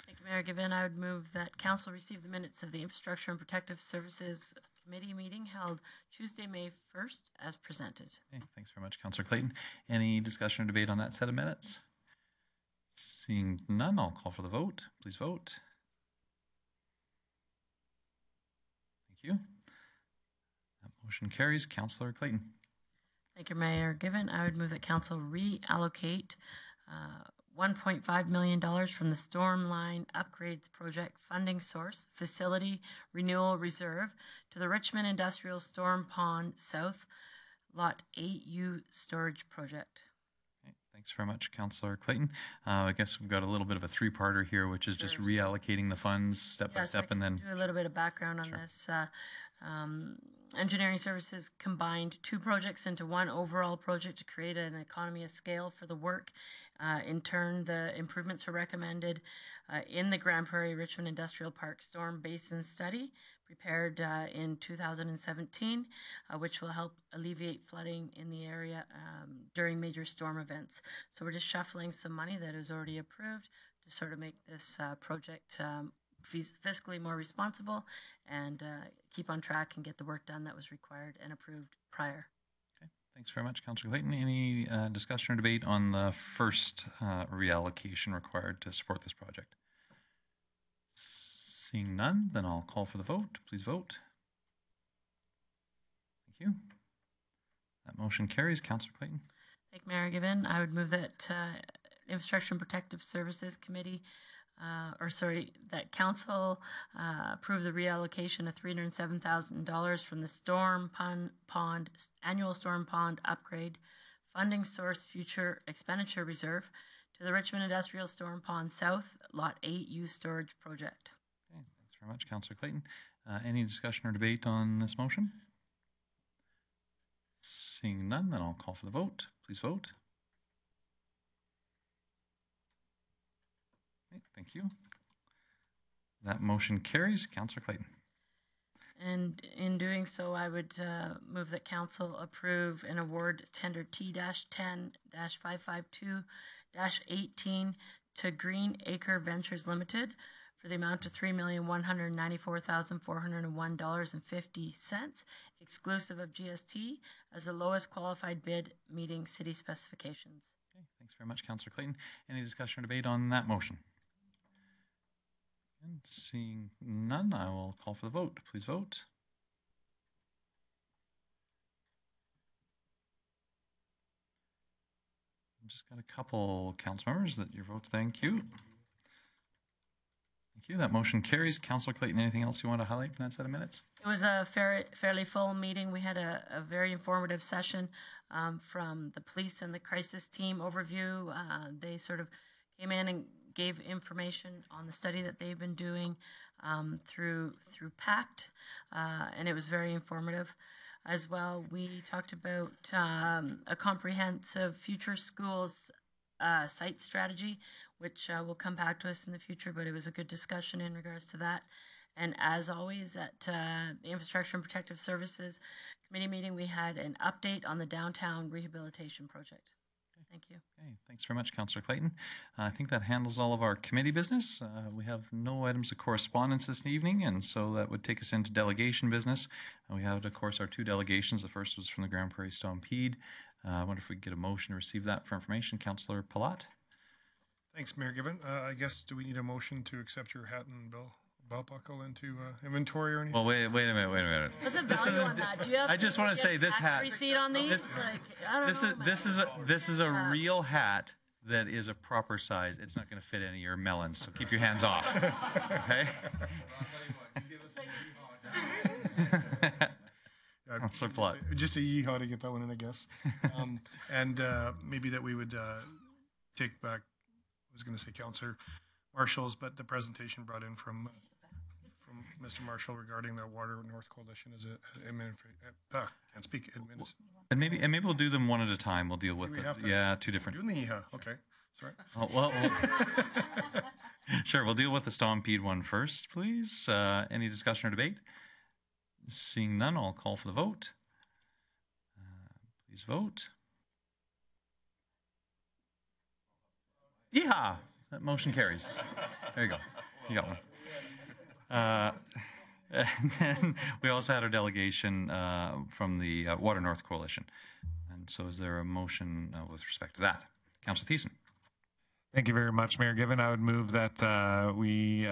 Thank you, Mayor Given. I would move that Council receive the minutes of the Infrastructure and Protective Services Committee meeting held Tuesday, May 1st, as presented. Okay, thanks very much, Councillor Clayton. Any discussion or debate on that set of minutes? Seeing none, I'll call for the vote. Please vote. Thank you. That motion carries. Councillor Clayton. Thank you, Mayor Given. I would move that Council reallocate $1.5 million from the Storm Line Upgrades Project funding source facility renewal reserve to the Richmond Industrial Storm Pond South Lot 8U storage project. Okay, thanks very much, Councillor Clayton. I guess we've got a little bit of a three-parter here, which is just reallocating the funds step by step, and then do a little bit of background on this. Engineering Services combined two projects into one overall project to create an economy of scale for the work. In turn, the improvements were recommended in the Grand Prairie Richmond Industrial Park Storm Basin Study, prepared in 2017, which will help alleviate flooding in the area during major storm events. So we're just shuffling some money that is already approved to sort of make this project fiscally more responsible and keep on track and get the work done that was required and approved prior. Okay, thanks very much, Councillor Clayton. Any discussion or debate on the first reallocation required to support this project? Seeing none, then I'll call for the vote. Please vote. Thank you. That motion carries. Councillor Clayton. Thank you, Mayor Given. I would move that Infrastructure and Protective Services Committee that Council approve the reallocation of $307,000 from the annual Storm Pond Upgrade Funding Source Future Expenditure Reserve to the Richmond Industrial Storm Pond South Lot 8U Storage Project. Okay, thanks very much, Councillor Clayton. Any discussion or debate on this motion? Seeing none, then I'll call for the vote. Please vote. Thank you. That motion carries. Councillor Clayton. And in doing so, I would move that Council approve an award tender T-10-552-18 to Green Acre Ventures Limited for the amount of $3,194,401.50, exclusive of GST, as the lowest qualified bid meeting city specifications. Okay, thanks very much, Councillor Clayton. Any discussion or debate on that motion? And seeing none, I will call for the vote. Please vote. I've just got a couple council members that your votes. Thank you. Thank you. That motion carries. Councillor Clayton, anything else you want to highlight from that set of minutes? It was a fairly full meeting. We had a very informative session from the police and the crisis team overview. They sort of came in and gave information on the study that they've been doing through PACT, and it was very informative. As well, we talked about a comprehensive future schools site strategy, which will come back to us in the future, but it was a good discussion in regards to that. And as always, at the Infrastructure and Protective Services Committee meeting, we had an update on the downtown rehabilitation project. Thank you. Okay, thanks very much, Councillor Clayton. I think that handles all of our committee business. We have no items of correspondence this evening, and so that would take us into delegation business. We have, of course, our two delegations. The first was from the Grand Prairie Stampede. I wonder if we could get a motion to receive that for information. Councillor Palat. Thanks, Mayor Given. I guess, do we need a motion to accept your hat and belt buckle into inventory or anything? Well, wait a minute. What's the value on that? Do you have I just want to say this hat. receipt on these? I don't know. This is a real hat that is a proper size. It's not going to fit any of your melons, so keep your hands off. Okay. Councillor Platt. Just a yeehaw to get that one in, I guess. And maybe that we would take back, I was going to say Councillor Marshall's, but the presentation brought in from Mr. Marshall regarding the Water North Coalition as can't speak. And maybe we'll do them one at a time. We'll deal with two different. Doing the yeehaw, okay. Sorry. Oh, well sure. We'll deal with the Stampede one first, please. Any discussion or debate? Seeing none, I'll call for the vote. Please vote. Yeehaw! That motion carries. There you go. You got one. And then we also had our delegation from the Water North Coalition. And so is there a motion with respect to that? Councillor Thiessen. Thank you very much, Mayor Given. I would move that we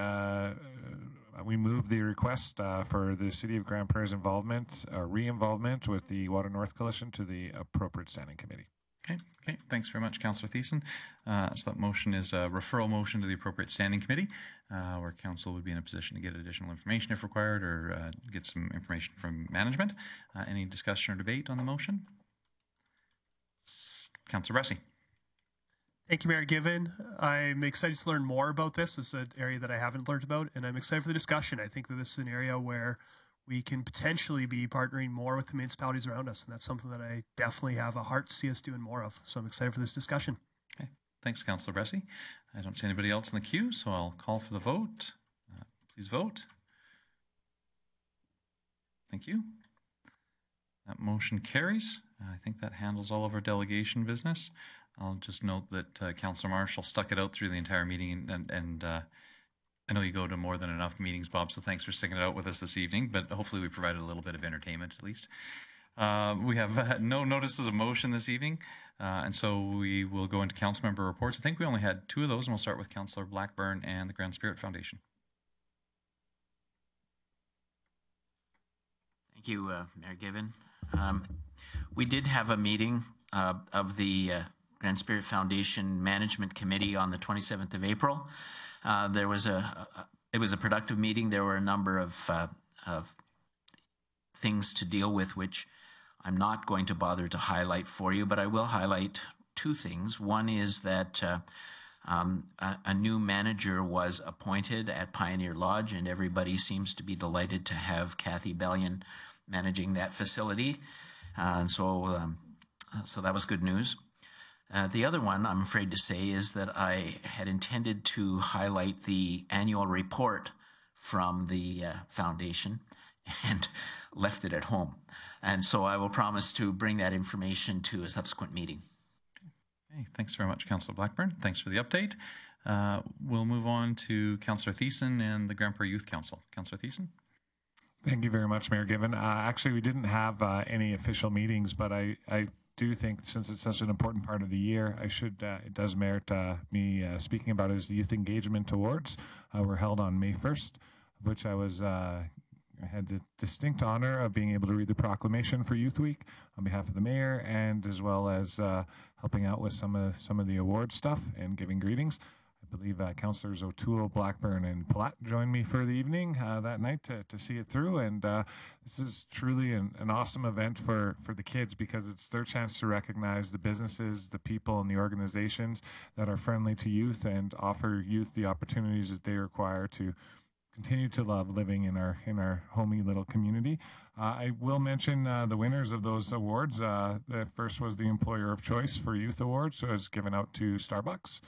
move the request for the City of Grande Prairie's involvement, re-involvement with the Water North Coalition to the appropriate standing committee. Okay. Thanks very much, Councillor Thiessen. So that motion is a referral motion to the appropriate standing committee, where council would be in a position to get additional information if required, or get some information from management. Any discussion or debate on the motion? Councillor Bressie. Thank you, Mayor Given. I'm excited to learn more about this. This is an area that I haven't learned about, and I'm excited for the discussion. I think that this is an area where we can potentially be partnering more with the municipalities around us, and that's something that I definitely have a heart to see us doing more of. So I'm excited for this discussion. Okay. Thanks, Councillor Bressie. I don't see anybody else in the queue, so I'll call for the vote. Please vote. Thank you. That motion carries. I think that handles all of our delegation business. I'll just note that Councillor Marshall stuck it out through the entire meeting, and I know you go to more than enough meetings, Bob, so thanks for sticking it out with us this evening, but hopefully we provided a little bit of entertainment at least. We have no notices of motion this evening, and so we will go into council member reports. I think we only had two of those, and we'll start with Councillor Blackburn and the Grand Spirit Foundation. Thank you, Mayor Given. We did have a meeting of the Grand Spirit Foundation Management Committee on the 27th of April. It was a productive meeting. There were a number of things to deal with, which I'm not going to bother to highlight for you, but I will highlight two things. One is that a new manager was appointed at Pioneer Lodge, and everybody seems to be delighted to have Kathy Bellion managing that facility. So that was good news. The other one, I'm afraid to say, is that I had intended to highlight the annual report from the foundation and left it at home. And so I will promise to bring that information to a subsequent meeting. Okay, thanks very much, Councillor Blackburn. Thanks for the update. We'll move on to Councillor Thiessen and the Grand Prairie Youth Council. Councillor Thiessen. Thank you very much, Mayor Given. Actually, we didn't have any official meetings, but I do think, since it's such an important part of the year, it does merit me speaking about it, as the Youth Engagement Awards were held on May 1st, of which I had the distinct honor of being able to read the proclamation for Youth Week on behalf of the mayor, and as well as helping out with some of the award stuff and giving greetings. I believe Councillors O'Toole, Blackburn, and Platt joined me for the evening that night to see it through. And this is truly an awesome event for the kids, because it's their chance to recognize the businesses, the people, and the organizations that are friendly to youth and offer youth the opportunities that they require to continue to love living in our homey little community. I will mention the winners of those awards. The first was the Employer of Choice for Youth Award, so it's given out to Starbucks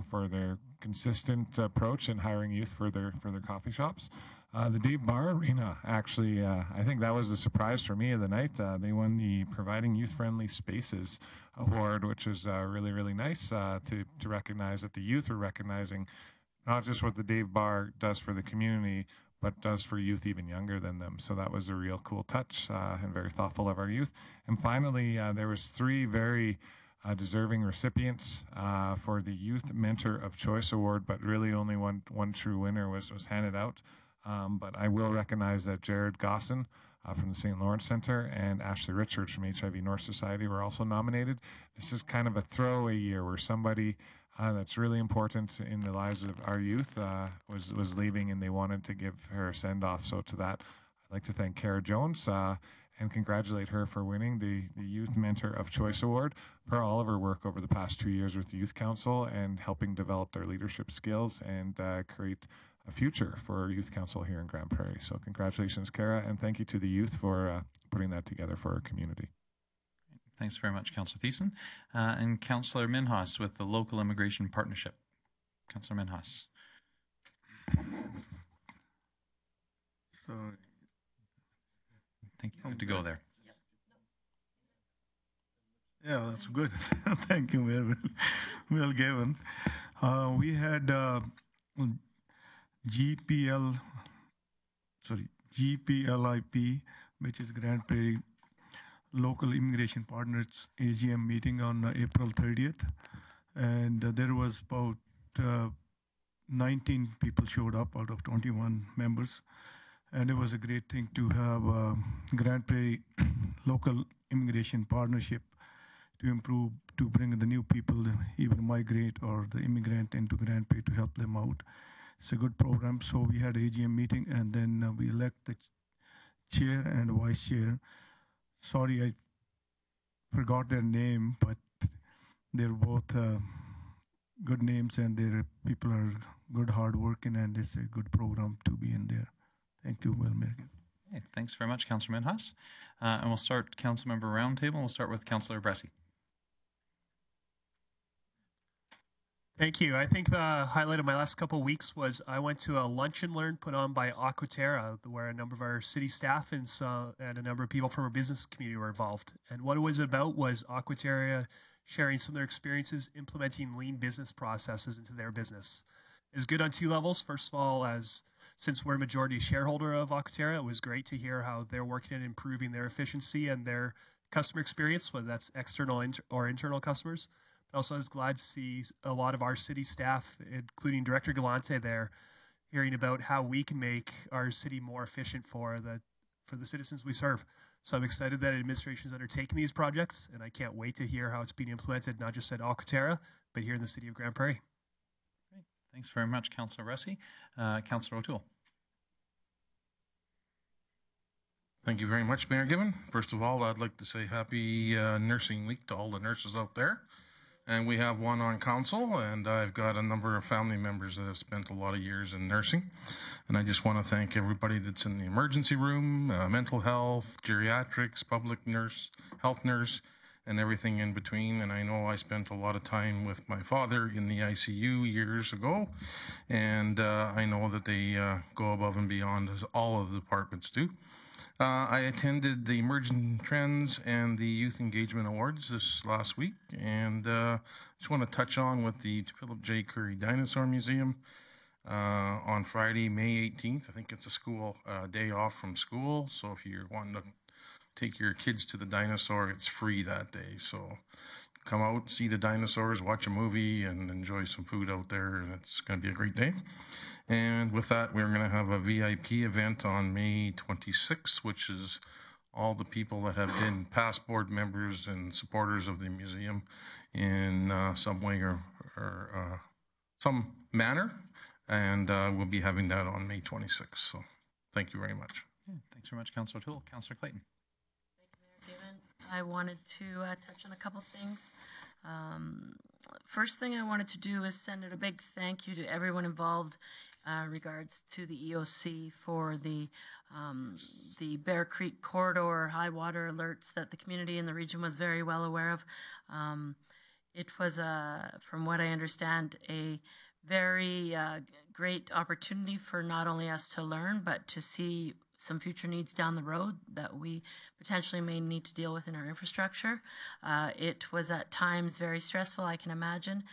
for their consistent approach in hiring youth for their coffee shops. The Dave Barr Arena, actually, I think that was the surprise for me of the night. They won the Providing Youth-Friendly Spaces Award, which is really, really nice to recognize that the youth are recognizing not just what the Dave Barr does for the community, but does for youth even younger than them. So that was a real cool touch and very thoughtful of our youth. And finally, there was 3 very deserving recipients for the Youth Mentor of Choice Award, but really only one true winner was handed out. But I will recognize that Jared Gosson from the St. Lawrence Center and Ashley Richards from HIV North Society were also nominated. This is kind of a throwaway year where somebody that's really important in the lives of our youth was leaving, and they wanted to give her a send-off. So to that, I'd like to thank Kara Jones and congratulate her for winning the Youth Mentor of Choice Award for all of her work over the past 2 years with the Youth Council and helping develop their leadership skills and create a future for our Youth Council here in Grande Prairie. So congratulations, Kara, and thank you to the youth for putting that together for our community. Thanks very much, Councillor Thiessen. And Councillor Minhas with the Local Immigration Partnership. Councillor Minhas. So, I think you have to go there. yeah, that's good. Thank you, Mayor. Well given. We had GPLIP, which is Grande Prairie Local Immigration Partners AGM meeting on April 30th. And there was about 19 people showed up out of 21 members. And it was a great thing to have Grande Prairie Local Immigration Partnership to improve, to bring the new people, even migrate or the immigrant into Grande Prairie to help them out. It's a good program. So we had an AGM meeting, and then we elect the chair and vice chair. Sorry, I forgot their name, but they're both good names, and their people are good, hardworking, and it's a good program to be in there. Thank you, Will Mergen. Okay, thanks very much, Councillor Minhas. And we'll start Council Member Roundtable. We'll start with Councillor Bressie. Thank you. I think the highlight of my last couple of weeks was I went to a lunch and learn put on by Aquaterra, where a number of our city staff and a number of people from our business community were involved. And what it was about was Aquaterra sharing some of their experiences implementing lean business processes into their business. It's good on 2 levels. First of all, since we're a majority shareholder of Aquaterra, it was great to hear how they're working at improving their efficiency and their customer experience, whether that's external or internal customers. Also, I was glad to see a lot of our city staff, including Director Galante there, hearing about how we can make our city more efficient for the citizens we serve. So I'm excited that administration is undertaking these projects, and I can't wait to hear how it's being implemented, not just at Aquaterra, but here in the city of Grande Prairie. Great. Thanks very much, Councillor Bressie. Councillor O'Toole. Thank you very much, Mayor Given. First of all, I'd like to say happy Nursing Week to all the nurses out there. And we have one on council, and I've got a number of family members that have spent a lot of years in nursing. And I just want to thank everybody that's in the emergency room, mental health, geriatrics, public nurse, health nurse, and everything in between. And I know I spent a lot of time with my father in the ICU years ago, and I know that they go above and beyond, as all of the departments do. I attended the Emerging Trends and the Youth Engagement Awards this last week, and just want to touch on with the Philip J. Curry Dinosaur Museum on Friday, May 18th. I think it's a school day off from school, so if you're wanting to take your kids to the dinosaur, it's free that day. So come out, see the dinosaurs, watch a movie, and enjoy some food out there, and it's going to be a great day. And with that, we're going to have a VIP event on May 26th, which is all the people that have been past board members and supporters of the museum in some way or some manner. And we'll be having that on May 26th. So thank you very much. Yeah, thanks very much, Councillor O'Toole. Councillor Clayton. Thank you, Mayor Given. I wanted to touch on a couple things. First thing I wanted to do is send out a big thank you to everyone involved regards to the EOC for the Bear Creek corridor high water alerts that the community in the region was very well aware of. It was, from what I understand, a very great opportunity for not only us to learn, but to see some future needs down the road that we potentially may need to deal with in our infrastructure. It was at times very stressful, I can imagine,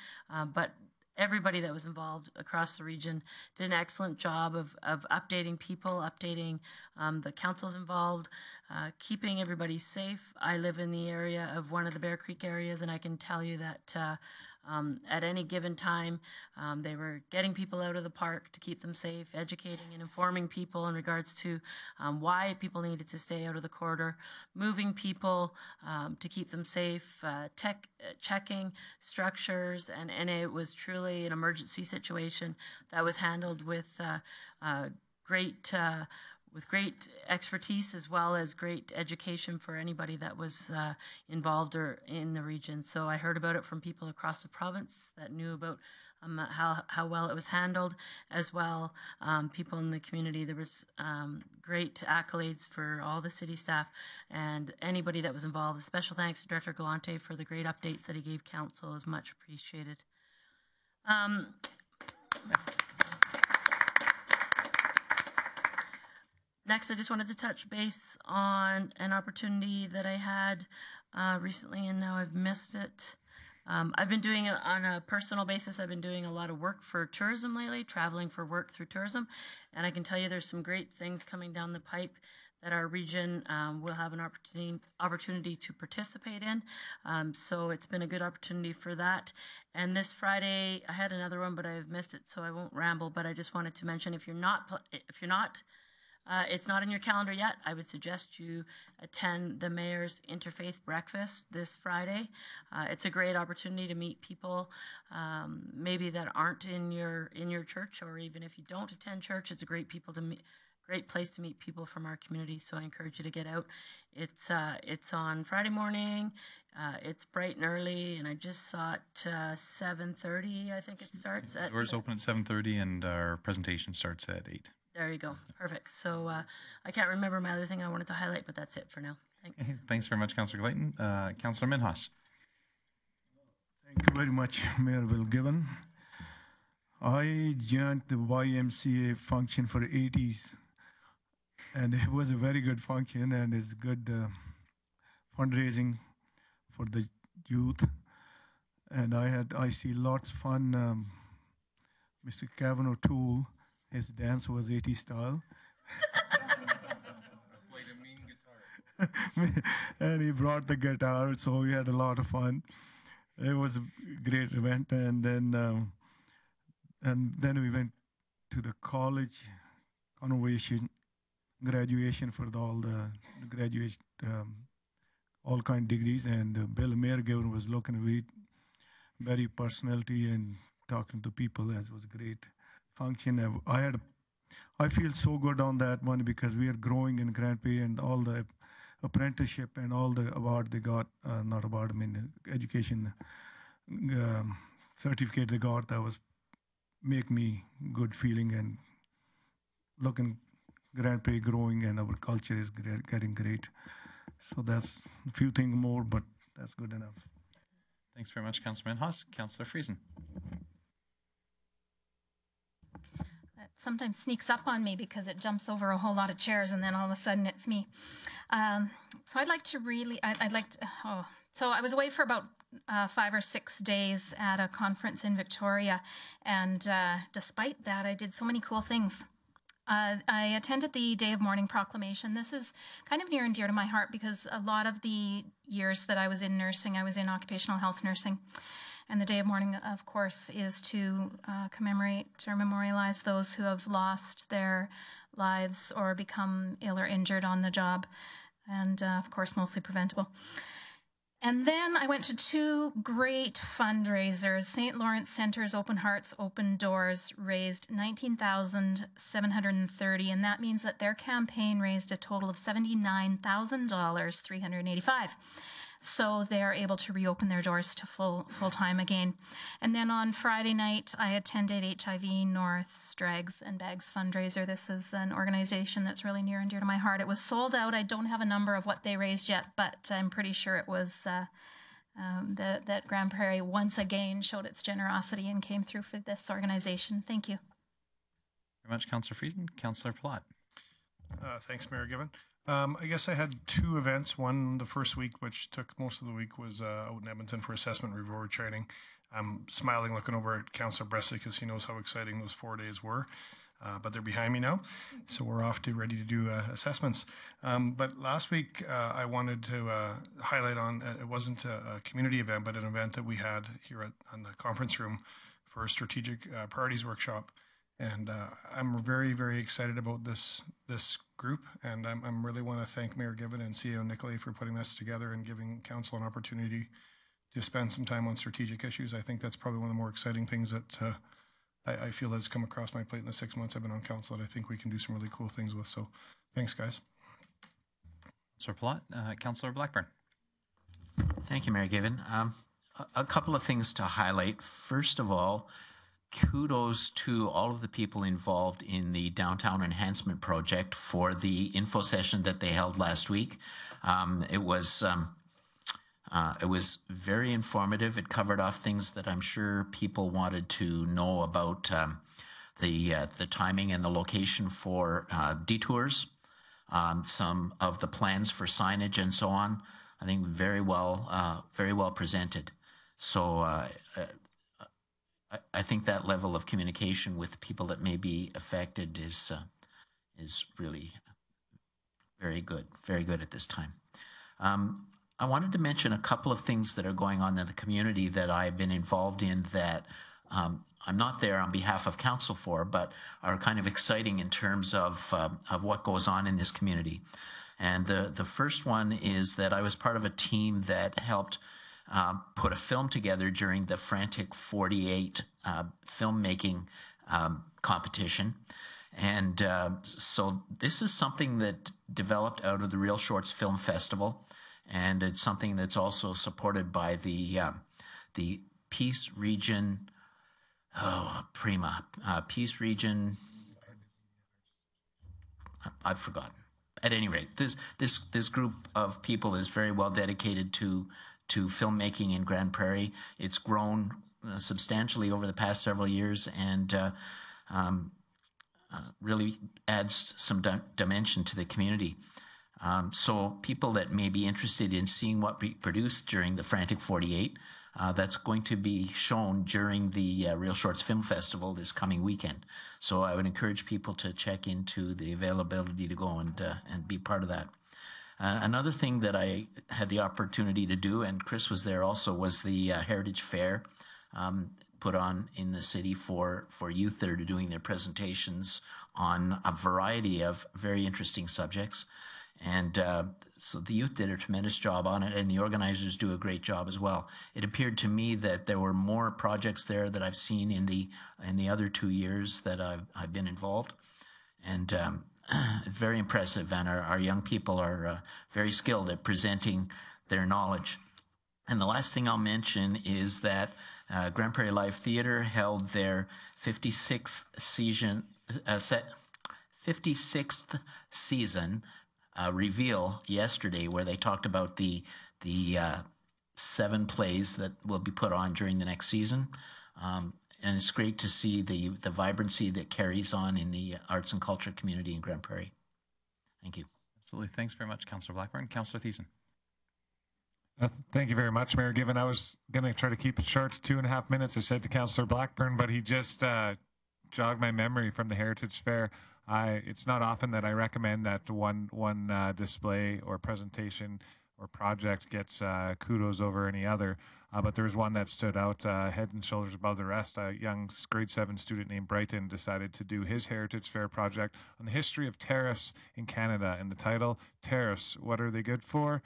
but everybody that was involved across the region did an excellent job of updating people, updating the councils involved, keeping everybody safe. I live in the area of one of the Bear Creek areas, and I can tell you that at any given time, they were getting people out of the park to keep them safe, educating and informing people in regards to why people needed to stay out of the corridor, moving people to keep them safe, checking structures, and it was truly an emergency situation that was handled with great expertise as well as great education for anybody that was involved or in the region. So I heard about it from people across the province that knew about how well it was handled, as well people in the community. There was great accolades for all the city staff and anybody that was involved. A special thanks to Director Galante for the great updates that he gave council. It was much appreciated. Next, I just wanted to touch base on an opportunity that I had recently, and now I've missed it. I've been doing it on a personal basis. I've been doing a lot of work for tourism lately, traveling for work through tourism, and I can tell you there's some great things coming down the pipe that our region will have an opportunity to participate in. So it's been a good opportunity for that. And this Friday, I had another one, but I've missed it, so I won't ramble. But I just wanted to mention, if you're not it's not in your calendar yet, I would suggest you attend the Mayor's Interfaith Breakfast this Friday. It's a great opportunity to meet people maybe that aren't in your church, or even if you don't attend church, it's a great place to meet people from our community. So I encourage you to get out. It's on Friday morning. It's bright and early, and I just saw it 7:30. I think it starts. Doors open at 7:30, and our presentation starts at 8. There you go. Perfect. So I can't remember my other thing I wanted to highlight, but that's it for now. Thanks. Thanks very much, Councillor Glayton. Councillor Minhas. Thank you very much, Mayor Will Given. I joined the YMCA function for the 80s, and it was a very good function, and it's good fundraising for the youth. And I see lots of fun. Mr. Kevin O'Toole, his dance was 80s style. Played a mean guitar. And he brought the guitar, so we had a lot of fun. It was a great event, and then we went to the college graduation for all the graduate, all kind of degrees, and Bill Mayor Given was looking at very personality and talking to people, as was a great function. I feel so good on that one because we are growing in Grande Prairie, and all the apprenticeship and all the award they got, not award, I mean education certificate they got, that was make me good feeling, and looking Grande Prairie growing, and our culture is getting great. So that's a few things more, but that's good enough. Thanks very much, Councillor Minhas. Councillor Friesen. That sometimes sneaks up on me because it jumps over a whole lot of chairs, and then all of a sudden it's me. So I'd like to so I was away for about 5 or 6 days at a conference in Victoria, and despite that, I did so many cool things. I attended the Day of Mourning proclamation. This is kind of near and dear to my heart because a lot of the years that I was in nursing, I was in occupational health nursing. And the Day of Mourning, of course, is to commemorate or memorialize those who have lost their lives or become ill or injured on the job, and of course, mostly preventable. And then I went to 2 great fundraisers. St. Lawrence Center's Open Hearts, Open Doors raised $19,730, and that means that their campaign raised a total of $79,385. So they are able to reopen their doors to full time again. And then on Friday night, I attended HIV North's Drags and Bags fundraiser. This is an organization that's really near and dear to my heart. It was sold out. I don't have a number of what they raised yet, but I'm pretty sure it was that Grande Prairie once again showed its generosity and came through for this organization. Thank you. Very much, Councillor Friesen. Councillor Platt. Thanks, Mayor Given. I guess I had two events. One the first week, which took most of the week, was out in Edmonton for assessment reward training. I'm smiling looking over at Councillor Bressy because he knows how exciting those 4 days were. But they're behind me now, so we're off to ready to do assessments. But last week, I wanted to highlight on, it wasn't a community event, but an event that we had here on the conference room for a strategic priorities workshop. And I'm very, very excited about this group, and I'm really want to thank Mayor Given and CEO Nicolay for putting this together and giving council an opportunity to spend some time on strategic issues. I think that's probably one of the more exciting things that I feel has come across my plate in the 6 months I've been on council that I think we can do some really cool things with. So thanks, guys. Councillor Platt. Councillor Blackburn. Thank you, Mayor Given. A couple of things to highlight. First of all, kudos to all of the people involved in the Downtown Enhancement Project for the info session that they held last week. It was very informative. It covered off things that I'm sure people wanted to know about the timing and the location for detours, some of the plans for signage and so on. I think very well presented. So I think that level of communication with people that may be affected is really very good at this time. I wanted to mention a couple of things that are going on in the community that I've been involved in that I'm not there on behalf of council for, but are kind of exciting in terms of what goes on in this community. And the first one is that I was part of a team that helped put a film together during the Frantic 48 filmmaking competition. And so this is something that developed out of the Real Shorts Film Festival. And it's something that's also supported by the Peace Region, Peace Region, I've forgotten. At any rate, this group of people is very well dedicated to filmmaking in Grande Prairie. It's grown substantially over the past several years and really adds some dimension to the community. So people that may be interested in seeing what we produced during the Frantic 48, that's going to be shown during the Real Shorts Film Festival this coming weekend. So I would encourage people to check into the availability to go and be part of that. Another thing that I had the opportunity to do, and Chris was there also, was the Heritage Fair put on in the city for youth that are doing their presentations on a variety of very interesting subjects. And so the youth did a tremendous job on it, and the organizers do a great job as well. It appeared to me that there were more projects there that I've seen in the other 2 years that I've been involved, and very impressive. And our young people are very skilled at presenting their knowledge. And the last thing I'll mention is that Grande Prairie Live Theatre held their 56th season reveal yesterday, where they talked about the 7 plays that will be put on during the next season. And it's great to see the vibrancy that carries on in the arts and culture community in Grande Prairie. Thank you. Absolutely. Thanks very much, Councillor Blackburn. Councillor Thiessen. Thank you very much, Mayor Given. I was going to try to keep it short to 2.5 minutes, I said to Councillor Blackburn, but he just jogged my memory from the Heritage Fair. It's not often that I recommend that one display or presentation or project gets kudos over any other, but there was one that stood out head and shoulders above the rest. A young grade 7 student named Brighton decided to do his Heritage Fair project on the history of tariffs in Canada, and the title, Tariffs, What Are They Good For?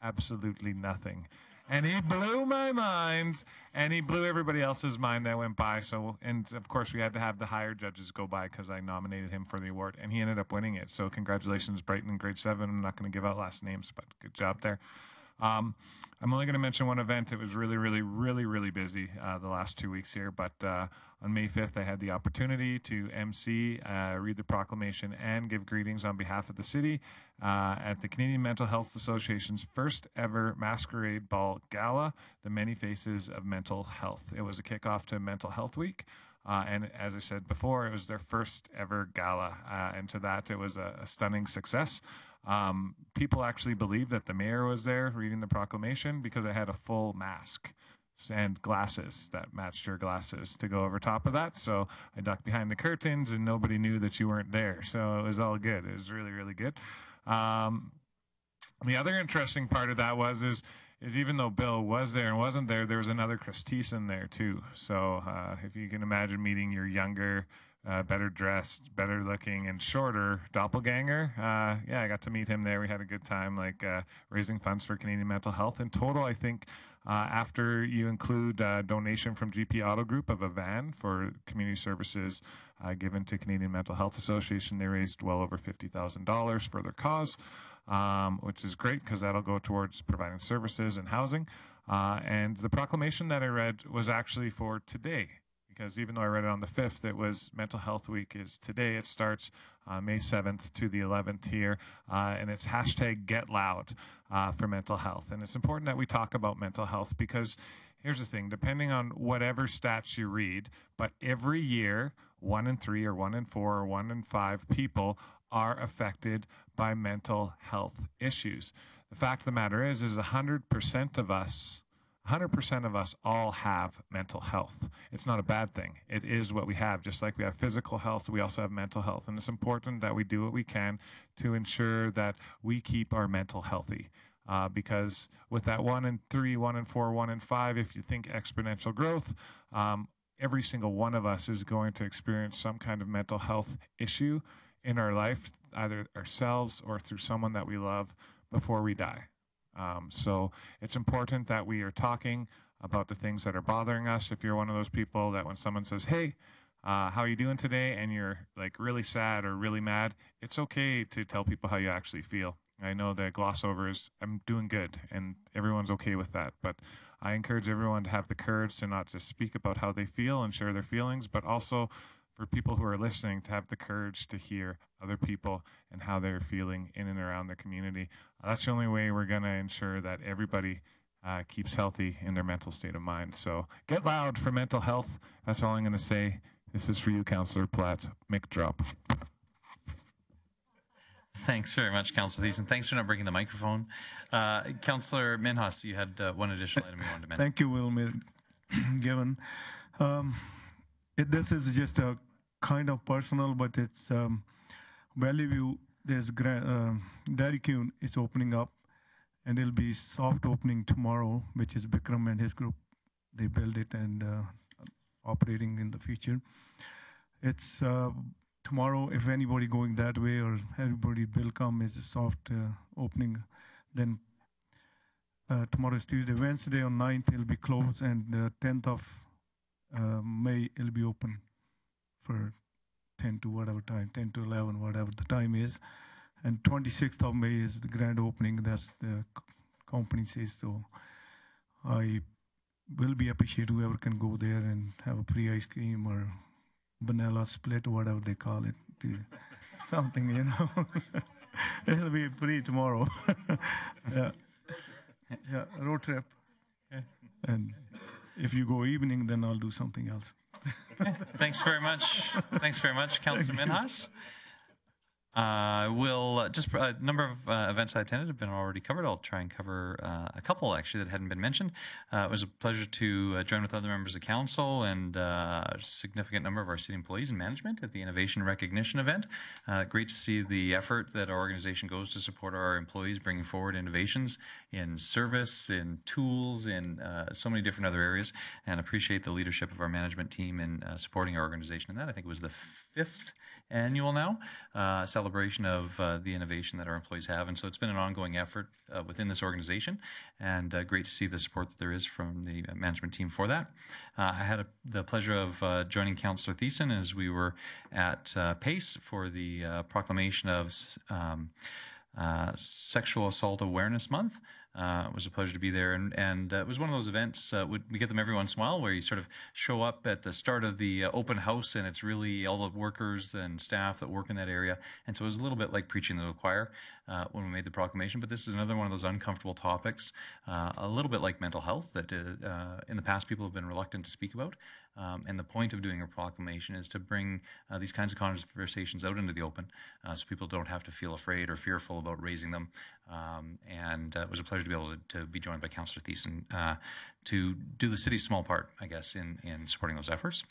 Absolutely nothing. And he blew my mind, and he blew everybody else's mind that went by. So, and of course, we had to have the higher judges go by because I nominated him for the award, and he ended up winning it. So, congratulations, Brighton in grade 7. I'm not going to give out last names, but good job there. I'm only going to mention one event. It was really busy the last 2 weeks here, but on May 5th, I had the opportunity to MC, read the proclamation, and give greetings on behalf of the city at the Canadian Mental Health Association's first ever Masquerade Ball Gala, The Many Faces of Mental Health. It was a kickoff to Mental Health Week. And as I said before, it was their first ever gala. And to that, it was a stunning success. People actually believed that the mayor was there reading the proclamation because I had a full mask and glasses that matched your glasses to go over top of that. So I ducked behind the curtains and nobody knew that you weren't there. So it was all good. It was really good. The other interesting part of that is even though Bill was there and wasn't there, there was another Chris Thiessen there too. So if you can imagine meeting your younger, better dressed, better looking, and shorter doppelganger, yeah, I got to meet him there. We had a good time, raising funds for Canadian mental health. In total, I think after you include a donation from GP Auto Group of a van for community services given to Canadian Mental Health Association, they raised well over $50,000 for their cause. Which is great because that'll go towards providing services and housing. And the proclamation that I read was actually for today, because even though I read it on the 5th, it was Mental Health Week is today. It starts May 7th to the 11th here, and it's #GetLoud for mental health. And it's important that we talk about mental health because here's the thing, depending on whatever stats you read, but every year, 1 in 3 or 1 in 4 or 1 in 5 people are affected by mental health issues. The fact of the matter is 100% of us all have mental health. It's not a bad thing. It is what we have. Just like we have physical health, we also have mental health. And it's important that we do what we can to ensure that we keep our mental healthy. Because with that 1 in 3, 1 in 4, 1 in 5, if you think exponential growth, every single one of us is going to experience some kind of mental health issue in our life, either ourselves or through someone that we love before we die. So it's important that we are talking about the things that are bothering us. If you're one of those people that when someone says, hey, how are you doing today? And you're like really sad or really mad, it's okay to tell people how you actually feel. I know that gloss over is, I'm doing good, and everyone's okay with that. But I encourage everyone to have the courage to not just speak about how they feel and share their feelings, but also for people who are listening to have the courage to hear other people and how they're feeling in and around their community. That's the only way we're going to ensure that everybody keeps healthy in their mental state of mind. So get loud for mental health. That's all I'm going to say. This is for you, Councillor Platt. Mic drop. Thanks very much, Councillor Thiessen. Thanks for not bringing the microphone. Councillor Minhas, you had one additional item you wanted to mention. Thank you, Wilmer Given. This is just a kind of personal, but it's Valley View. There's Dairy Queen is opening up, and it'll be soft opening tomorrow, which is Bikram and his group. They build it and operating in the future. It's tomorrow. If anybody going that way or everybody will come, is a soft opening. Then tomorrow is Tuesday. Wednesday on 9th it'll be closed, and 10th of May it'll be open for 10 to whatever time, 10 to 11, whatever the time is. And 26th of May is the grand opening. That's the company says. So I will be appreciate whoever can go there and have a free ice cream or vanilla split or whatever they call it. Something, you know. It'll be free tomorrow. Yeah. Yeah, road trip. And if you go evening, then I'll do something else. Thanks very much. Thanks very much, Councillor Minhas. We'll just a number of events I attended have been already covered. I'll try and cover a couple actually that hadn't been mentioned. It was a pleasure to join with other members of council and a significant number of our city employees and management at the Innovation Recognition event. Great to see the effort that our organization goes to support our employees bringing forward innovations in service, in tools, in so many different other areas, and appreciate the leadership of our management team in supporting our organization in that. I think it was the 5th annual now celebration of the innovation that our employees have, and so it's been an ongoing effort within this organization, and great to see the support that there is from the management team for that. I had the pleasure of joining Councillor Thiessen as we were at PACE for the proclamation of Sexual Assault Awareness Month. It was a pleasure to be there, and it was one of those events, we get them every once in a while, where you sort of show up at the start of the open house, and it's really all the workers and staff that work in that area, and so it was a little bit like preaching to the choir when we made the proclamation, but this is another one of those uncomfortable topics, a little bit like mental health that in the past people have been reluctant to speak about. And the point of doing a proclamation is to bring these kinds of conversations out into the open so people don't have to feel afraid or fearful about raising them. And it was a pleasure to be able to be joined by Councillor Thiessen to do the city's small part, I guess, in supporting those efforts.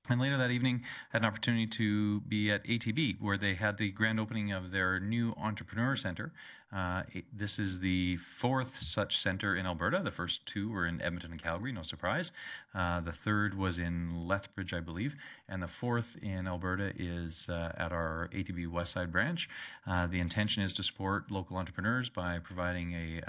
And later that evening, I had an opportunity to be at ATB, where they had the grand opening of their new Entrepreneur Centre. This is the 4th such centre in Alberta. The first 2 were in Edmonton and Calgary, no surprise. The 3rd was in Lethbridge, I believe. And the 4th in Alberta is at our ATB Westside branch. The intention is to support local entrepreneurs by providing a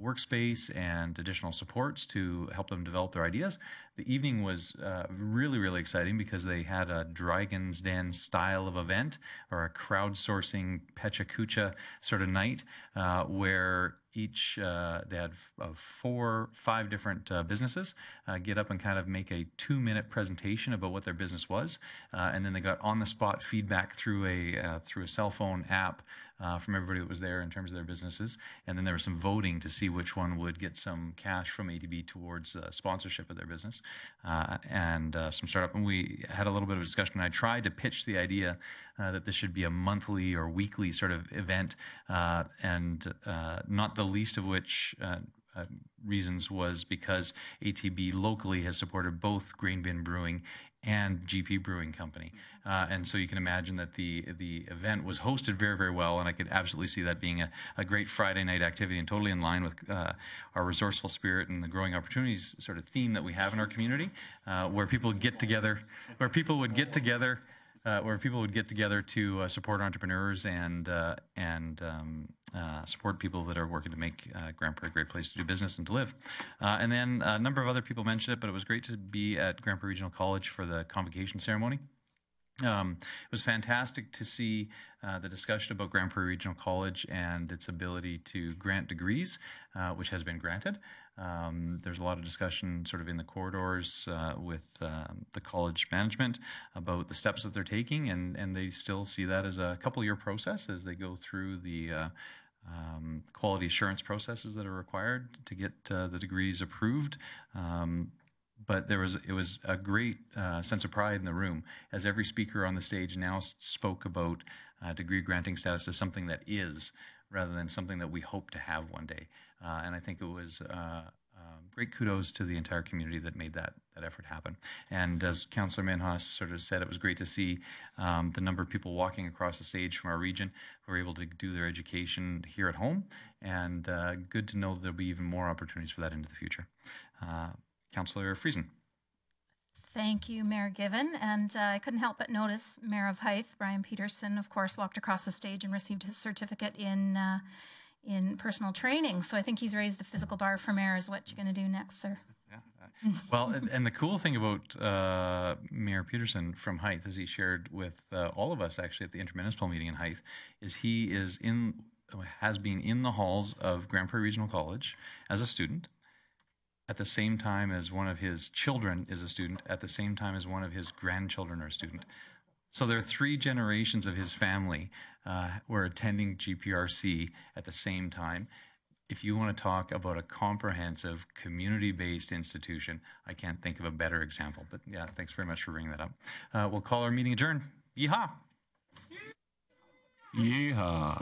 workspace and additional supports to help them develop their ideas. The evening was really, really exciting because they had a Dragon's Den style of event, or a crowdsourcing Pecha Kucha sort of night, where each they had 5 different businesses get up and kind of make a 2-minute presentation about what their business was, and then they got on-the-spot feedback through a cell phone app from everybody that was there in terms of their businesses, and then there was some voting to see which one would get some cash from ATB towards sponsorship of their business, and some startup. And we had a little bit of a discussion, and I tried to pitch the idea that this should be a monthly or weekly sort of event, and not the least of which reasons was because ATB locally has supported both Grain Bin Brewing and GP Brewing Company. And so you can imagine that the event was hosted very, very well, and I could absolutely see that being a great Friday night activity, and totally in line with our resourceful spirit and the growing opportunities sort of theme that we have in our community, where people would get together to support entrepreneurs and support people that are working to make Grande Prairie a great place to do business and to live. And then a number of other people mentioned it, but it was great to be at Grande Prairie Regional College for the convocation ceremony. It was fantastic to see the discussion about Grande Prairie Regional College and its ability to grant degrees, which has been granted. There's a lot of discussion sort of in the corridors with the college management about the steps that they're taking, and they still see that as a couple-year process as they go through the quality assurance processes that are required to get the degrees approved. But it was a great sense of pride in the room as every speaker on the stage now spoke about degree granting status as something that is, rather than something that we hope to have one day. And I think it was great kudos to the entire community that made that effort happen. And as Councillor Minhas sort of said, it was great to see the number of people walking across the stage from our region who were able to do their education here at home, and good to know that there'll be even more opportunities for that into the future. Councillor Friesen. Thank you, Mayor Given. And I couldn't help but notice Mayor of Hythe, Brian Peterson, of course, walked across the stage and received his certificate in personal training. So I think he's raised the physical bar for mayors. What you going to do next, sir? Yeah. Well, and the cool thing about Mayor Peterson from Hythe, as he shared with all of us actually at the intermunicipal meeting in Hythe, is he has been in the halls of Grande Prairie Regional College as a student, at the same time as one of his children is a student, at the same time as one of his grandchildren are a student. So there are 3 generations of his family were attending GPRC at the same time. If you want to talk about a comprehensive, community-based institution, I can't think of a better example. But yeah, thanks very much for bringing that up. We'll call our meeting adjourned. Yeehaw! Yeehaw!